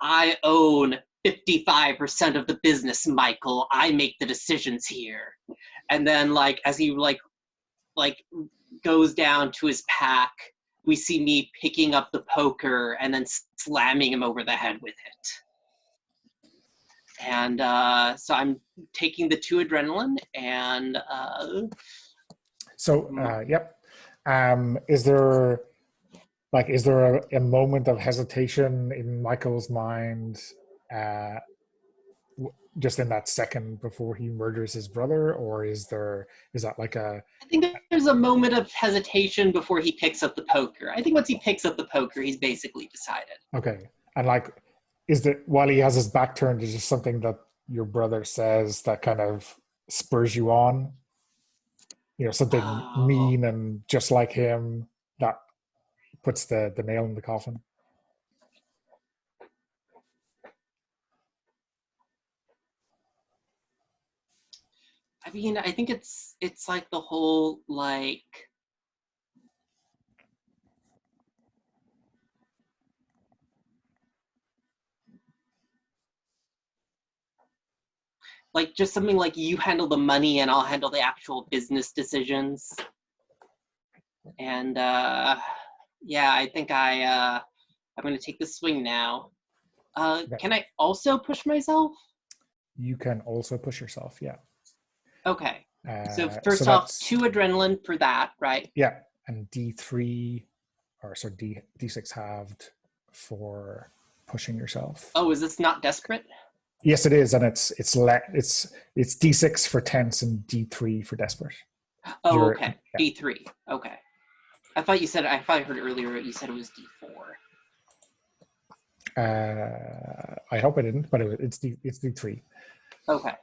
I own 55% of the business, Michael. I make the decisions here. And then, like, as he like goes down to his pack, we see me picking up the poker and then slamming him over the head with it. And so I'm taking the 2 adrenaline and yep. Is there a moment of hesitation in Michael's mind, just in that second before he murders his brother, or is that like a? I think there's a moment of hesitation before he picks up the poker. I think once he picks up the poker, he's basically decided. Okay, and like, is there, while he has his back turned, is just something that your brother says that kind of spurs you on? You know, something mean and just like him that puts the nail in the coffin. I mean, I think it's like the whole like just something like you handle the money and I'll handle the actual business decisions. And yeah, I think I'm going to take the swing now. Okay. Can I also push myself? You can also push yourself, yeah. Okay. So first off, 2 adrenaline for that, right? Yeah, and D3, or so D6 halved for pushing yourself. Oh, is this not desperate? Yes, it is, and it's D6 for tense and D3 for desperate. Oh, okay. Yeah. D3. Okay. I thought I heard earlier you said it was D4. I hope I didn't, but it's D3. Okay.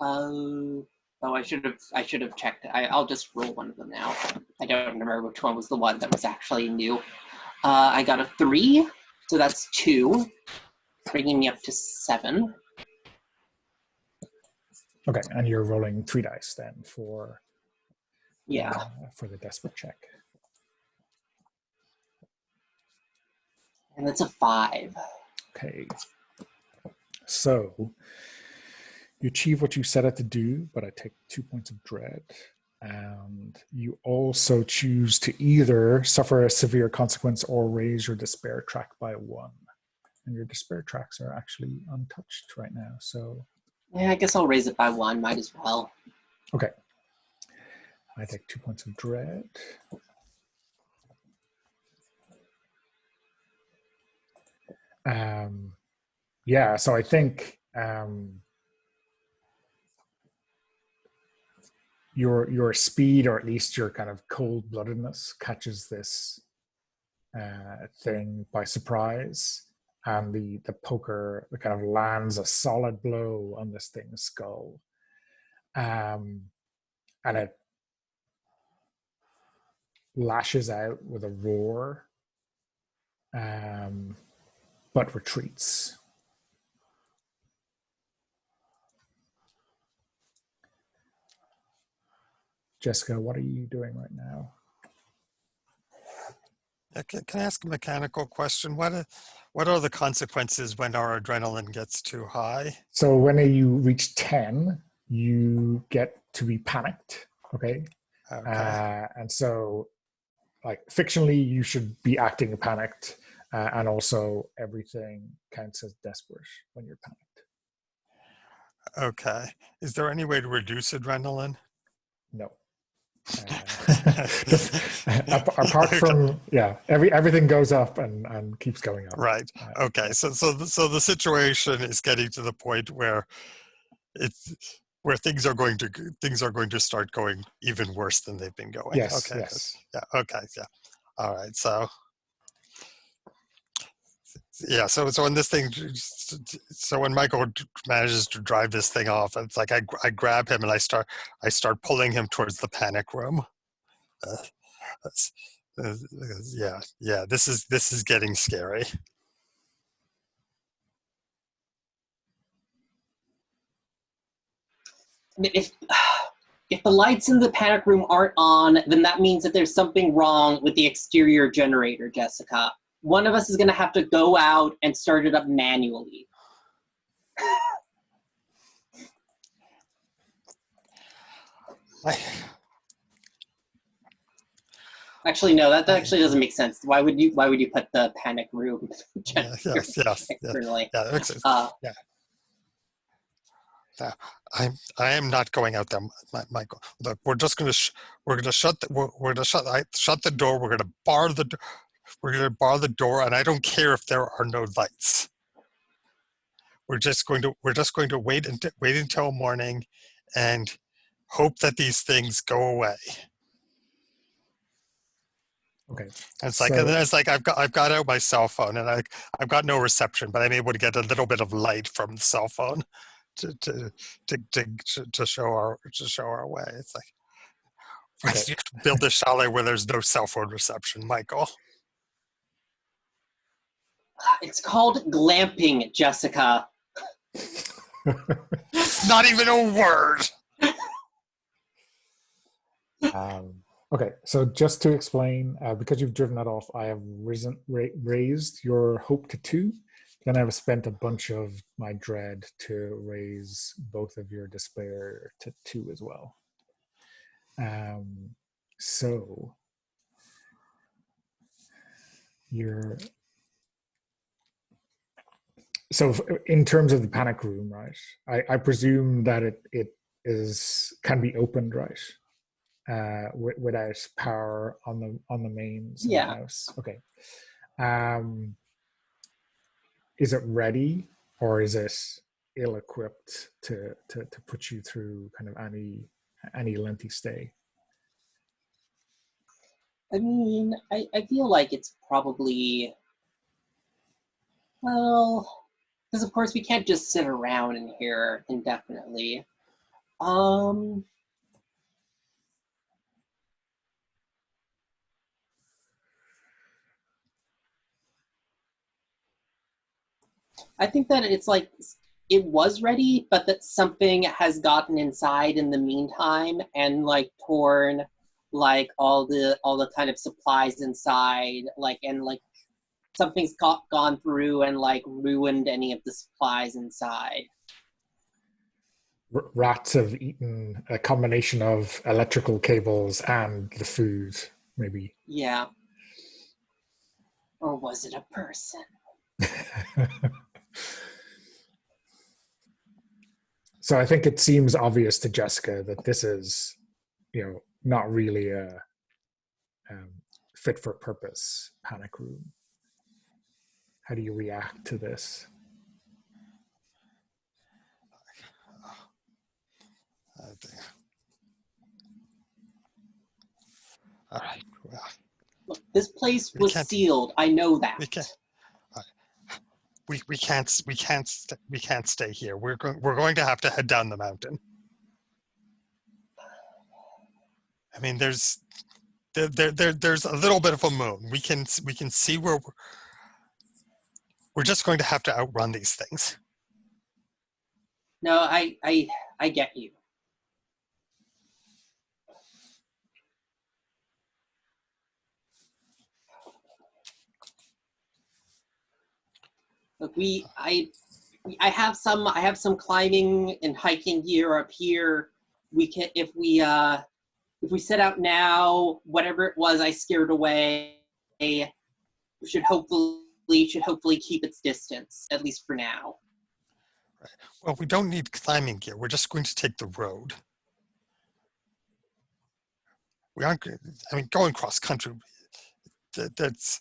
I should have checked. I'll just roll one of them now. I don't remember which one was the one that was actually new. I got a 3, so that's 2, bringing me up to 7. Okay, and you're rolling 3 dice then for for the desperate check. And that's a 5. Okay. So you achieve what you set out to do, but I take 2 points of dread. And you also choose to either suffer a severe consequence or raise your despair track by 1. And your despair tracks are actually untouched right now. So yeah, I guess I'll raise it by 1. Might as well. Okay. I take 2 points of dread. Yeah, so I think your speed, or at least your kind of cold-bloodedness, catches this thing by surprise, and the poker kind of lands a solid blow on this thing's skull, and it lashes out with a roar, but retreats. Jessica, what are you doing right now? Can I ask a mechanical question? What are the consequences when our adrenaline gets too high? So when you reach 10, you get to be panicked, okay? And so, like, fictionally, you should be acting panicked, and also everything counts as desperate when you're panicked. Okay. Is there any way to reduce adrenaline? No. Apart from everything goes up and keeps going up. Right. Okay. So the situation is getting to the point where things are going to start going even worse than they've been going. Yes. Okay. Yes. Yeah. Okay. Yeah. All right. So yeah. So when this thing, so when Michael manages to drive this thing off, it's like I grab him and I start pulling him towards the panic room. Yeah. This is getting scary. I mean, If the lights in the panic room aren't on, then that means that there's something wrong with the exterior generator, Jessica. One of us is going to have to go out and start it up manually. Actually, no, that actually doesn't make sense. Why would you put the panic room generator externally? Yeah, that makes sense. Yeah. I am not going out there, Michael. Look, we're just going to shut the door. We're going to bar the door, and I don't care if there are no lights. We're just going to wait until morning, and hope that these things go away. Okay. And it's like I've got out my cell phone, and I've got no reception, but I'm able to get a little bit of light from the cell phone to show our way. It's like, why do you have to build a chalet where there's no cell phone reception, Michael? It's called glamping, Jessica. It's not even a word. Okay, so just to explain, because you've driven that off, I have raised your hope to 2. Then I've spent a bunch of my dread to raise both of your despair to 2 as well. So in terms of the panic room, right? I presume that it can be opened, right? Without power on the mains in the house. Okay. Is it ready, or is it ill-equipped to put you through kind of any lengthy stay? I mean, I feel like it's probably, well, because of course we can't just sit around in here indefinitely. I think that it's like it was ready, but that something has gotten inside in the meantime and like torn like all the kind of supplies inside, and something's gone through and like ruined any of the supplies inside. Rats have eaten a combination of electrical cables and the food, maybe. Yeah. Or was it a person? So I think it seems obvious to Jessica that this is, not really a fit for purpose panic room. How do you react to this? All right. Well, look, this place was sealed. I know that. We can't stay here. We're going to have to head down the mountain. I mean, there's a little bit of a moon. We can see where we're just going to have to outrun these things. No, I get you. Look, I have some climbing and hiking gear up here. We can if we set out now, whatever it was I scared away should hopefully keep its distance, at least for now. Right. Well, we don't need climbing gear. We're just going to take the road. We aren't. I mean, going cross country. That's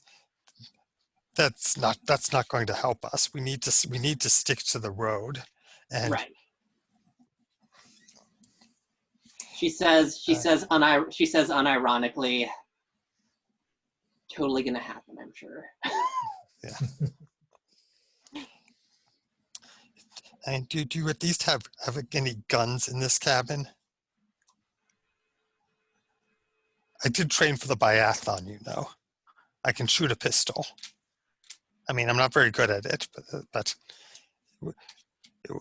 not going to help us. We need to stick to the road. And right. She says unironically, totally gonna happen, I'm sure. Yeah. And do you at least have any guns in this cabin? I did train for the biathlon, I can shoot a pistol. I mean, I'm not very good at it, but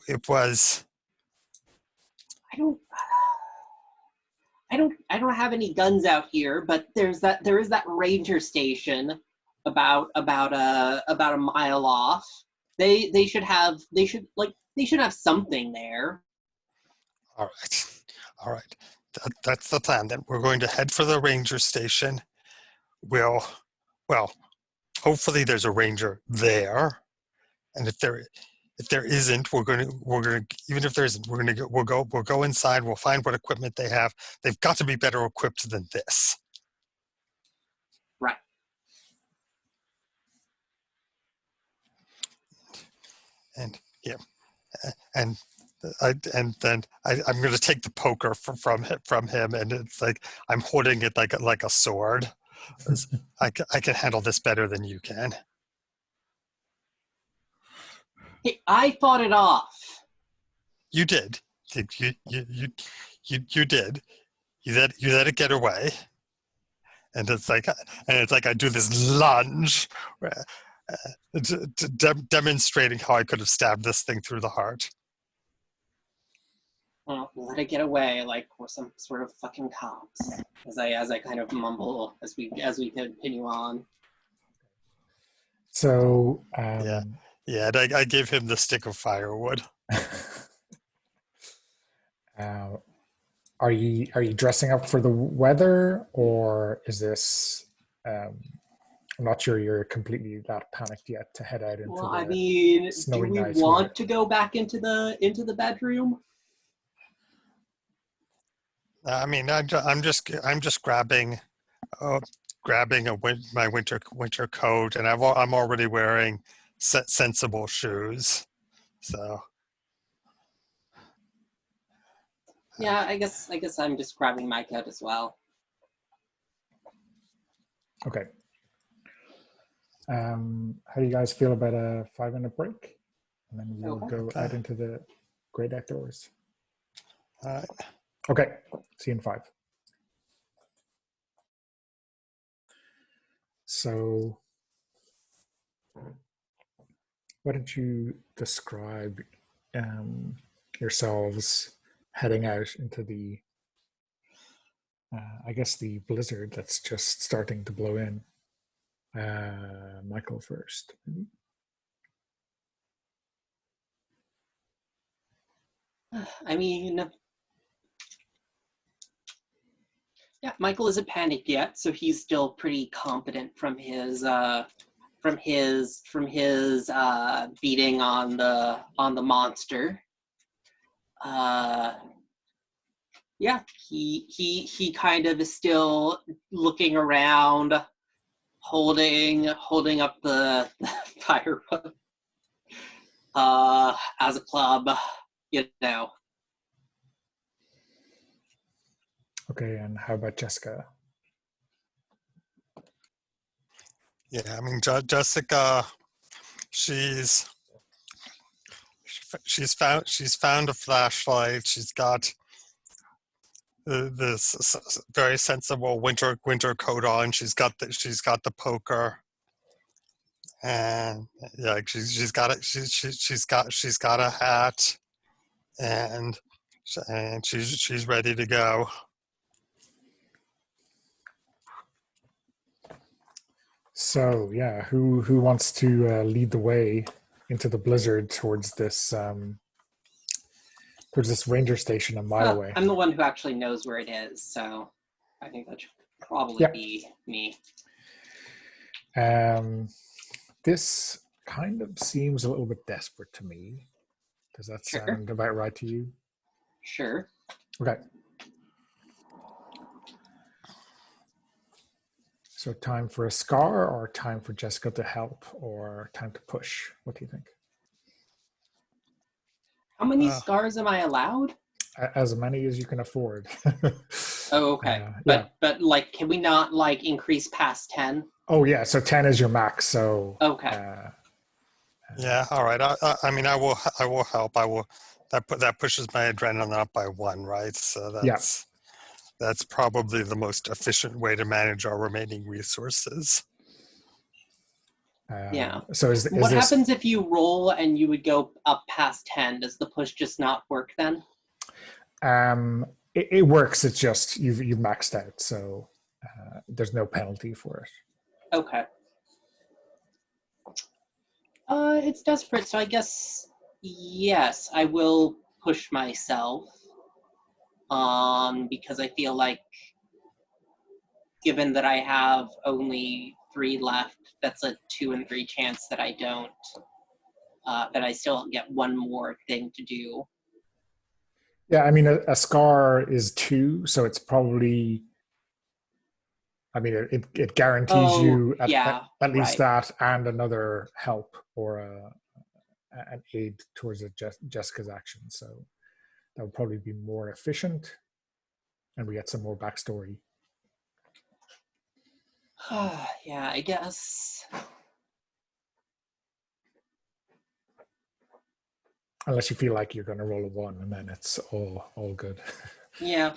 it was. I don't have any guns out here, but there is that ranger station about a mile off. They should have something there. All right. That's the plan. Then we're going to head for the ranger station. Well, hopefully there's a ranger there, and if there isn't, we're going to even if there isn't, we'll go inside. We'll find what equipment they have. They've got to be better equipped than this. Right. And yeah, and then I'm going to take the poker from him, and it's like I'm holding it like a sword. I can handle this better than you can. Hey, I fought it off. You did. You did. You let it get away, and it's like I do this lunge, demonstrating how I could have stabbed this thing through the heart. Well, let it get away like we're some sort of fucking cops. As I kind of mumble as we continue on. So Yeah, and I gave him the stick of firewood. Are you dressing up for the weather, or is this? I'm not sure you're completely that panicked yet to head out into the snowy night. Do we want to go back into the bedroom? I mean, I'm just grabbing my winter coat, and I'm already wearing sensible shoes, so. Yeah, I guess I'm just grabbing my coat as well. Okay. How do you guys feel about a 5-minute break? And then we'll go out into the great outdoors. All right. Okay. See you in 5. So, why don't you describe yourselves heading out into the, I guess, the blizzard that's just starting to blow in. Michael first. I mean, yeah, Michael isn't panicked yet, so he's still pretty competent from his beating on the monster. Yeah, he kind of is still looking around, holding up the firewood as a club, you know. Okay, and how about Jessica? Yeah, I mean, Jessica, she's found a flashlight. She's got this very sensible winter coat on. She's got the poker, and yeah, she's got a hat, and she's ready to go. So yeah, who wants to lead the way into the blizzard towards this ranger station a mile away? I'm the one who actually knows where it is, so I think that should probably be me. This kind of seems a little bit desperate to me. Does that sound about right to you? Sure. Okay. So time for a scar, or time for Jessica to help, or time to push? What do you think? How many scars am I allowed? As many as you can afford. Oh, okay. But like, can we not like increase past 10? Oh yeah, so 10 is your max. So okay. Yeah. All right. I mean, I will help. That pushes my adrenaline up by 1, right? So that's probably the most efficient way to manage our remaining resources. Yeah. So what happens if you roll and you would go up past 10? Does the push just not work then? it works. It's just you've maxed out, so there's no penalty for it. Okay. It's desperate, so I guess yes, I will push myself. Because I feel like, given that I have only 3 left, that's a 2 in 3 chance that I don't. That I still get one more thing to do. Yeah, I mean, a scar is 2, so it's probably. I mean, it guarantees you at least right. that and another help or an aid towards Jessica's action. So that would probably be more efficient, and we get some more backstory. Yeah, I guess. Unless you feel like you're going to roll a 1, and then it's all good. Yeah.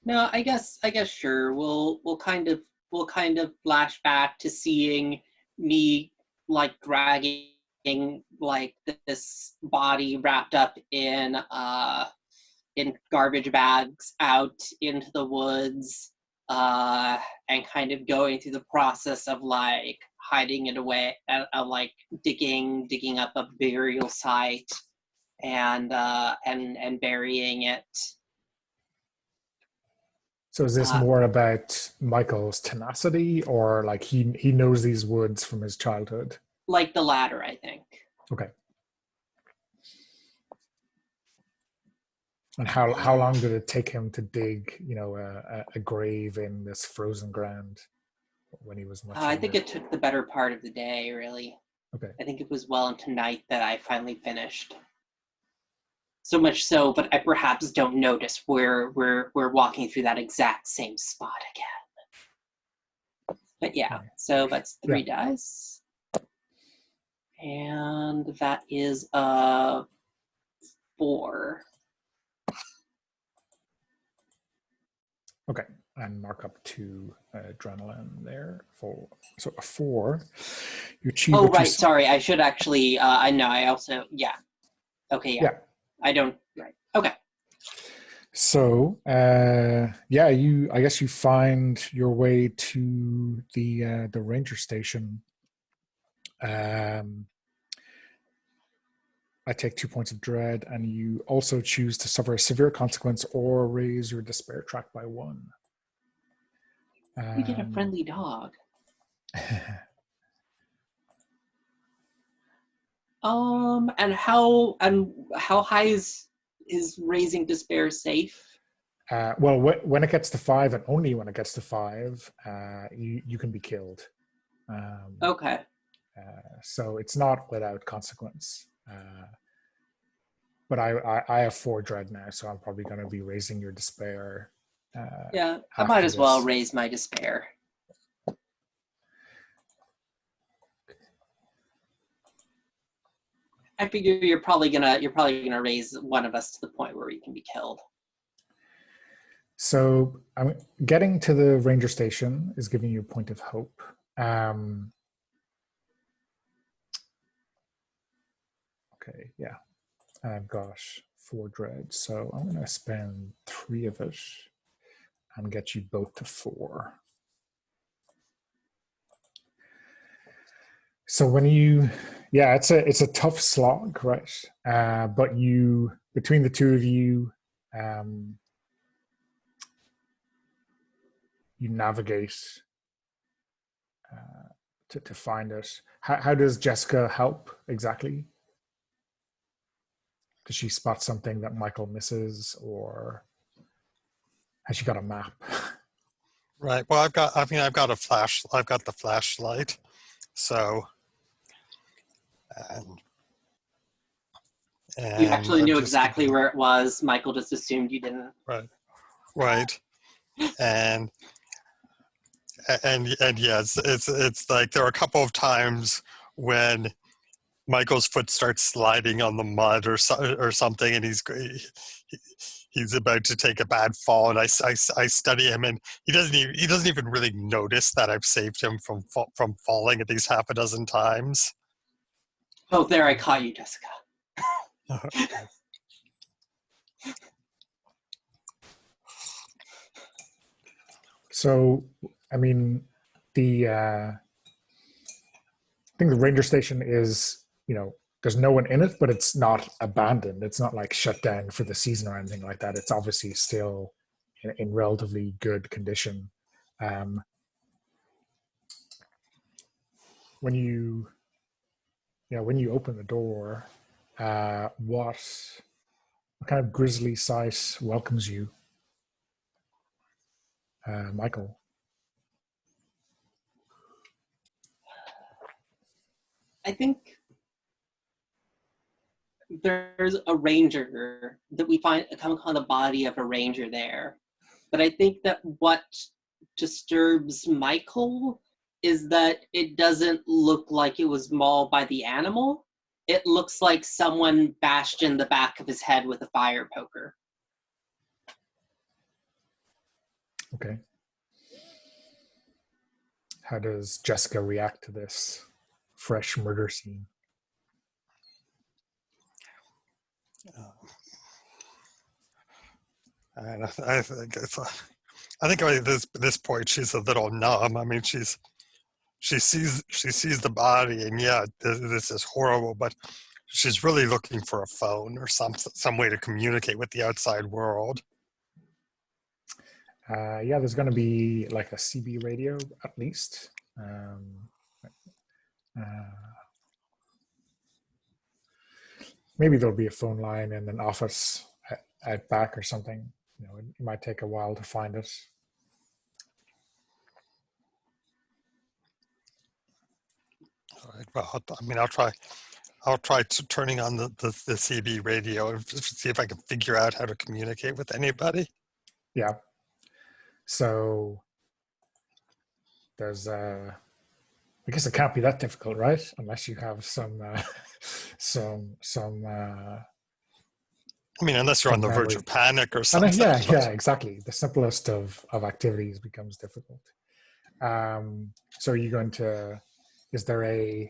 No, I guess sure. We'll kind of flash back to seeing me like dragging like this body wrapped up in garbage bags out into the woods, and kind of going through the process of like hiding it away, of like digging up a burial site and burying it. So is this more about Michael's tenacity, or like he knows these woods from his childhood? Like the latter, I think. Okay. And how long did it take him to dig, a grave in this frozen ground when he was much younger? I think it took the better part of the day, really. Okay. I think it was well into night that I finally finished. So much so, but I perhaps don't notice we're walking through that exact same spot again. But yeah, so that's 3 dice. And that is 4. Okay, and mark up 2 adrenaline there. So a 4. You achieve. Oh right, sorry. I should actually. I know. I also. Yeah. Okay. Yeah. I don't. Right. Okay. So I guess you find your way to the ranger station. I take 2 points of dread, and you also choose to suffer a severe consequence or raise your despair track by 1. We get a friendly dog. And how high is raising despair safe? Well, when it gets to 5, and only when it gets to 5, you can be killed. Okay. So it's not without consequence. But I have 4 dread now, so I'm probably going to be raising your despair. Yeah, I might as well raise my despair. I figure you're probably gonna raise one of us to the point where we can be killed. So getting to the ranger station is giving you a point of hope. Okay, yeah. I've got 4 dread, so I'm going to spend 3 of it and get you both to 4. So when it's a tough slog, right? But between the 2 of you, you navigate to find it. How does Jessica help exactly? Does she spot something that Michael misses, or has she got a map? Right. Well, I've got the flashlight. So, and you actually knew exactly where it was. Michael just assumed you didn't. Right. And yes, it's like there are a couple of times when Michael's foot starts sliding on the mud or something, and he's about to take a bad fall, and I study him, and he doesn't even really notice that I've saved him from falling at least half a dozen times. Oh, there I caught you, Jessica. So, I mean, I think the ranger station is, there's no one in it, but it's not abandoned. It's not like shut down for the season or anything like that. It's obviously still in relatively good condition. When you open the door, what kind of grisly sight welcomes you, Michael? I think there's a ranger that we come upon the body of a ranger there. But I think that what disturbs Michael is that it doesn't look like it was mauled by the animal. It looks like someone bashed in the back of his head with a fire poker. Okay. How does Jessica react to this fresh murder scene? And I think at this point she's a little numb. I mean, she sees the body, and yeah, this is horrible. But she's really looking for a phone or some way to communicate with the outside world. Yeah, there's going to be like a CB radio at least. Maybe there'll be a phone line in an office out back or something. It might take a while to find it. All right. Well, I mean, I'll try turning on the CB radio and see if I can figure out how to communicate with anybody. Yeah. So there's I guess it can't be that difficult, right? Unless you have some I mean, unless you're on the verge of panic or something. Yeah, exactly. The simplest of activities becomes difficult. So are you going to? Is there are you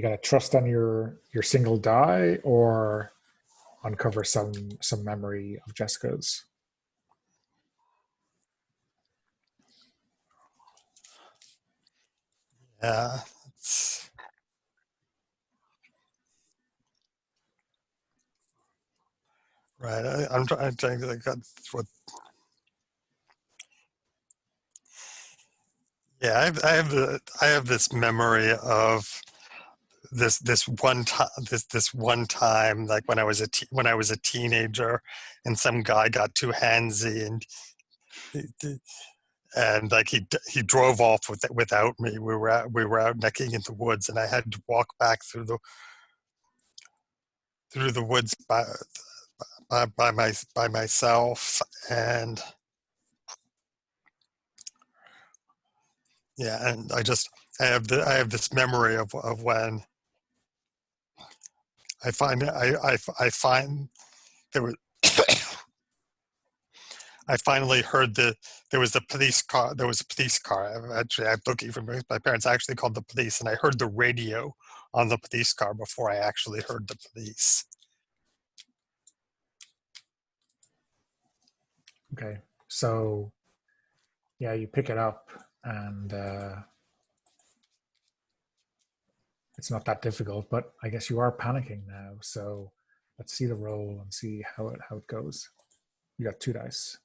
going to trust on your single die or uncover some memory of Jessica's? Yeah. Right. I'm trying to think what. Yeah, I have this memory of this one time, like when I was a teenager, and some guy got too handsy and like he drove off without me. We were out necking in the woods, and I had to walk back through the woods by myself, and yeah, and I have this memory of when I find there was I finally heard there was a police car. Actually, I'm looking for my parents actually called the police, and I heard the radio on the police car before I actually heard the police. Okay, so yeah, you pick it up, and it's not that difficult. But I guess you are panicking now. So let's see the roll and see how it goes. You got 2 dice.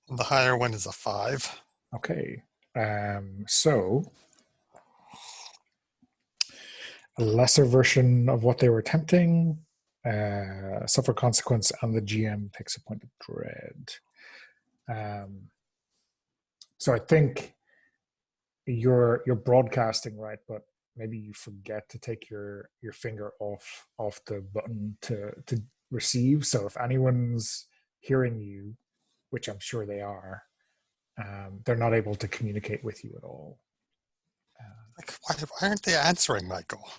And the higher one is a 5. Okay, so a lesser version of what they were attempting, suffer consequence, and the GM takes a point of dread. So I think you're broadcasting, right? But maybe you forget to take your finger off the button to receive. So if anyone's hearing you, which I'm sure they are, they're not able to communicate with you at all. Why aren't they answering, Michael?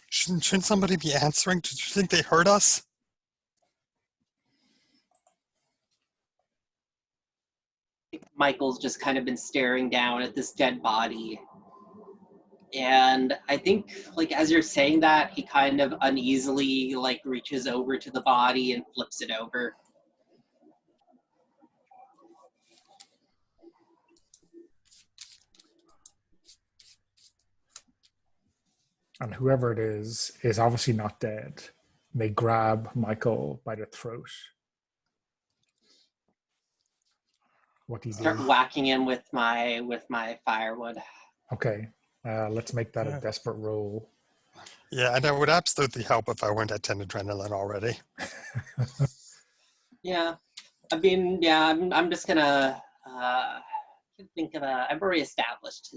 Shouldn't somebody be answering? Do you think they heard us? Michael's just kind of been staring down at this dead body. And I think, like, as you're saying that, he kind of uneasily, like, reaches over to the body and flips it over. and whoever it is obviously not dead. They grab Michael by the throat. What do you Start do? whacking him with my firewood. Okay, let's make that a desperate roll. Yeah, and it would absolutely help if I weren't at 10 adrenaline already. Yeah, I mean, yeah, I'm just gonna think of I've already established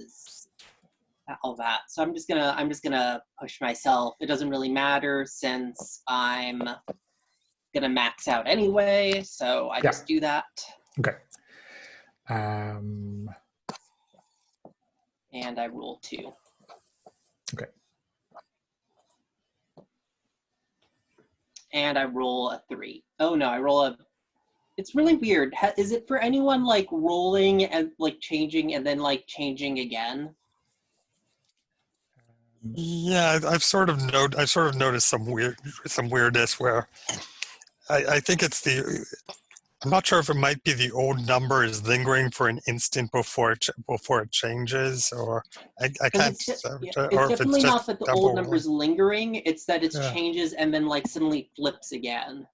all that, so I'm just gonna push myself. It doesn't really matter since I'm gonna max out anyway, so I just do that. Okay. And I roll 2. Okay. And I roll a 3. Oh no, I roll a. It's really weird. Is it for anyone like rolling and like changing and then like changing again? Yeah, I've sort of noticed some weirdness where I think it's I'm not sure if it might be the old number is lingering for an instant before it changes, or I can't, It's or if it's definitely just not that the double. old number's lingering. It's that it Yeah. changes and then like suddenly flips again.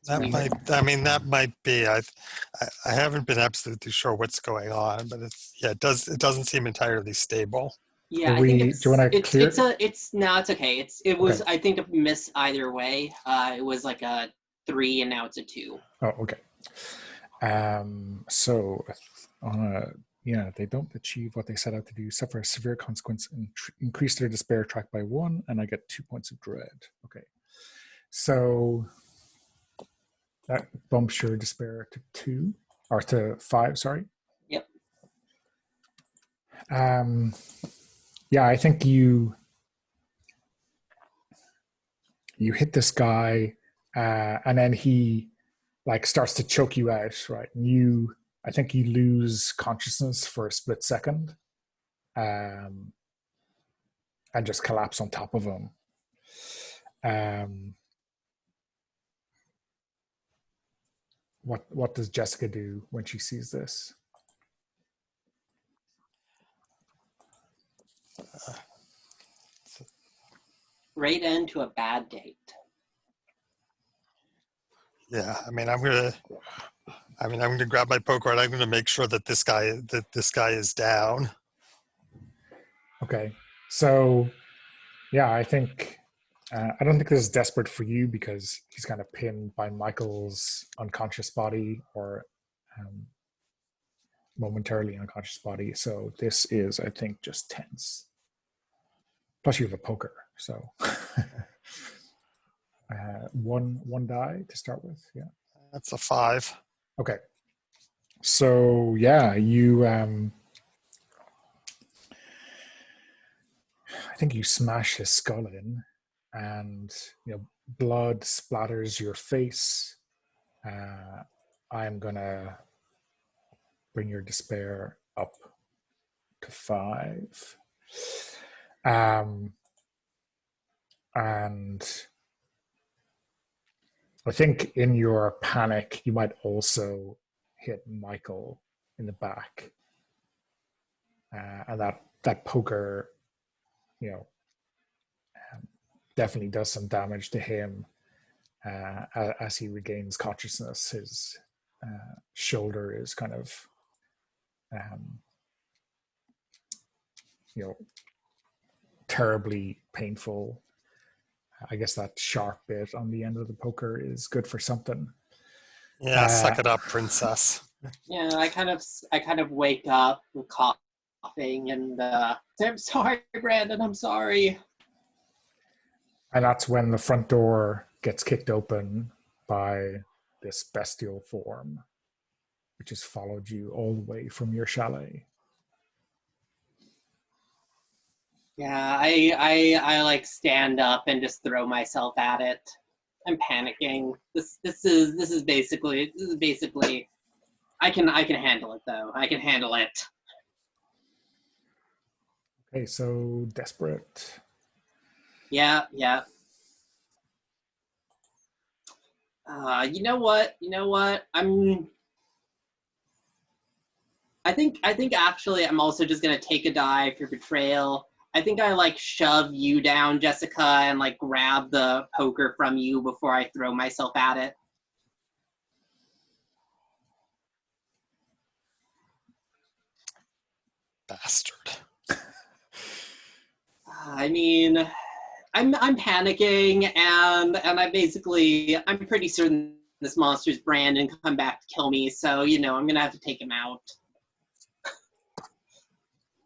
That might be. I haven't been absolutely sure what's going on, but it doesn't seem entirely stable. Yeah, I think do you want to clear? It's okay. It was Okay. I think a miss either way. It was like a 3 and now it's a 2. Oh, okay. So they don't achieve what they set out to do, suffer a severe consequence, and increase their despair track by 1, and I get 2 points of dread. Okay. So that bumps your despair to 2, or to 5, sorry. Yep. Yeah, I think you hit this guy, and then he like starts to choke you out, right? And I think you lose consciousness for a split second, and just collapse on top of him. What does Jessica do when she sees this? Great end to a bad date. Yeah, I'm gonna grab my poker and I'm gonna make sure that this guy is down. Okay, so yeah, I think I don't think this is desperate for you because he's kind of pinned by Michael's unconscious body, or momentarily unconscious body. So this is, I think, just tense. Plus, you have a poker, so one die to start with. Yeah, That's a 5. Okay. So yeah, you I think you smash his skull in, and blood splatters your face. I'm gonna bring your despair up to 5. And I think in your panic, you might also hit Michael in the back. And that poker, definitely does some damage to him as he regains consciousness. His shoulder is kind of, terribly painful. I guess that sharp bit on the end of the poker is good for something. Yeah, suck it up, princess. Yeah, I kind of wake up coughing and say, I'm sorry, Brandon, I'm sorry. And that's when the front door gets kicked open by this bestial form, which has followed you all the way from your chalet. Yeah, I like stand up and just throw myself at it. I'm panicking. This is basically I can handle it though. I can handle it. Okay, so desperate. Yeah. You know what? I think actually I'm also just gonna take a die for betrayal. like shove you down, Jessica, and like grab the poker from you before I throw myself at it. Bastard. I mean, I'm panicking, and I'm pretty certain this monster's Brandon come back to kill me. So I'm gonna have to take him out.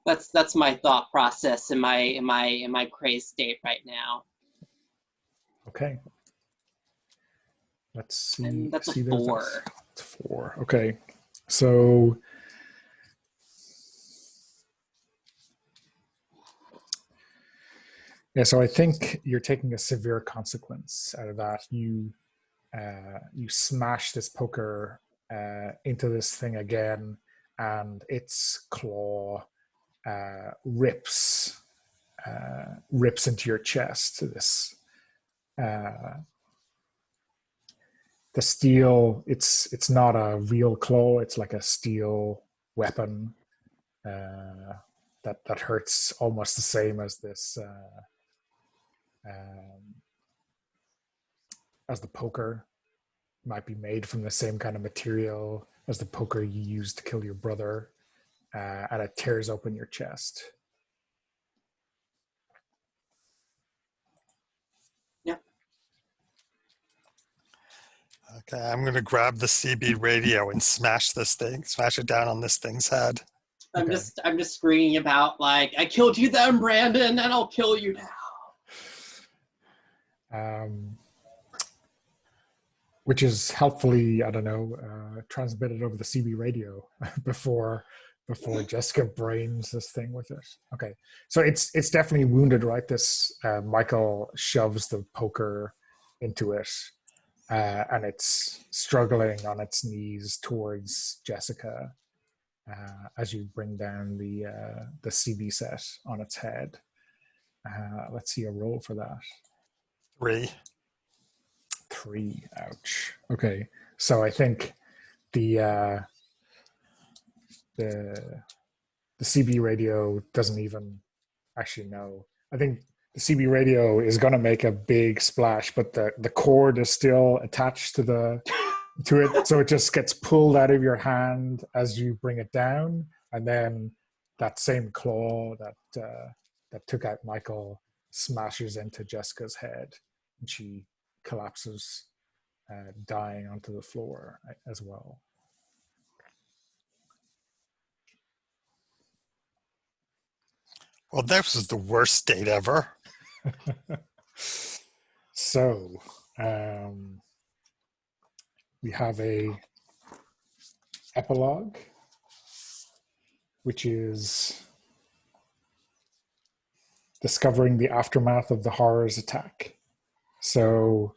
That's my thought process in my crazed state right now. Okay. Let's see. And that's see a 4. It's 4. Okay. So yeah, so I think you're taking a severe consequence out of that. You smash this poker into this thing again, and its claw rips into your chest. This the steel. It's not a real claw. It's like a steel weapon that hurts almost the same as this. As the poker might be made from the same kind of material as the poker you used to kill your brother, and it tears open your chest. Yep. Okay, I'm going to grab the CB radio and smash it down on this thing's head. I'm just screaming about like, I killed you then, Brandon, and I'll kill you now. Which is helpfully, I don't know, transmitted over the CB radio before Jessica brains this thing with it. Okay, so it's definitely wounded, right? This Michael shoves the poker into it, and it's struggling on its knees towards Jessica as you bring down the CB set on its head. Let's see a roll for that. 3. Ouch. Okay, so I think the CB radio doesn't even actually know. I think the CB radio is going to make a big splash, but the cord is still attached to it, so it just gets pulled out of your hand as you bring it down, and then that same claw that took out Michael smashes into Jessica's head, and she collapses, dying onto the floor as well. Well, this was the worst date ever. So, we have a epilogue, which is discovering the aftermath of the horror's attack. So,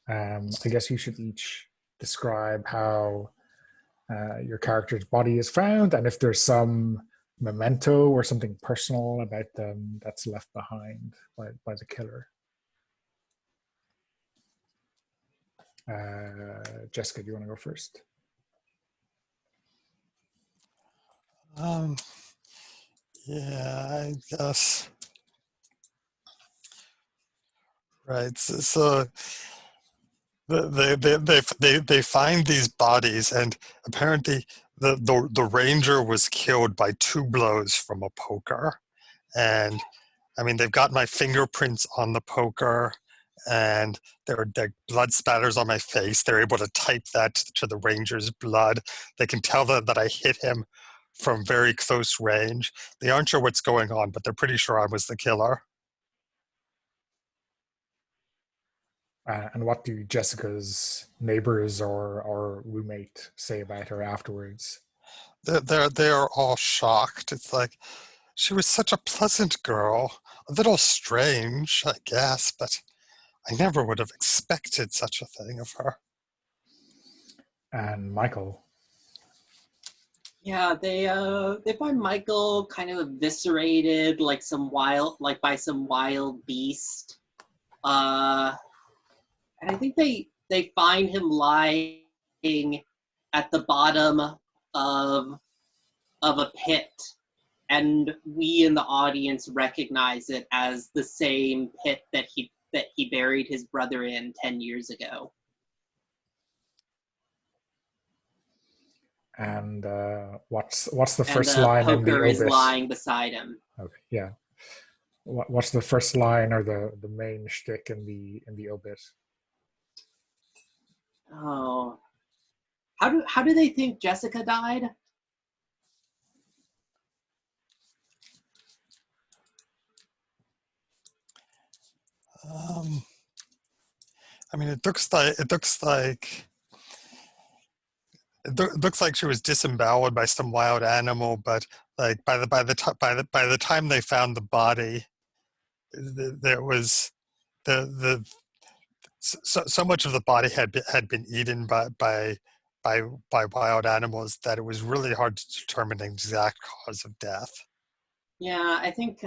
I guess you should each describe how your character's body is found, and if there's some memento or something personal about them that's left behind by the killer. Jessica, do you want to go first? Yeah, I guess. Right. So they find these bodies, and apparently the ranger was killed by 2 blows from a poker. And I mean, they've got my fingerprints on the poker, and there are blood spatters on my face. They're able to type that to the ranger's blood. They can tell that I hit him from very close range. They aren't sure what's going on, but they're pretty sure I was the killer. And what do Jessica's neighbors or roommate say about her afterwards? They're all shocked. It's like, she was such a pleasant girl, a little strange, I guess, but I never would have expected such a thing of her. And Michael? Yeah, they find Michael kind of eviscerated by some wild beast. And I think they find him lying at the bottom of a pit, and we in the audience recognize it as the same pit that he buried his brother in 10 years ago. And what's the first and the line in the poker is obit? lying beside him. Okay, yeah. What's the first line or the main shtick in the obit? Oh, how do they think Jessica died? I mean, it looks like she was disemboweled by some wild animal, but like by the time they found the body, there was the so much of the body had been eaten by wild animals that it was really hard to determine the exact cause of death. Yeah, I think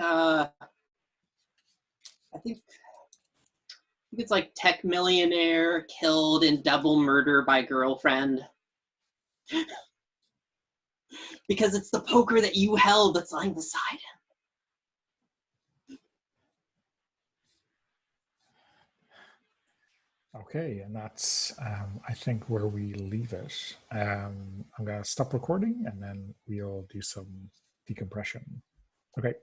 it's like tech millionaire killed in double murder by girlfriend. Because it's the poker that you held that's lying beside him. Okay, and that's I think where we leave it. I'm gonna stop recording and then we'll do some decompression. Okay.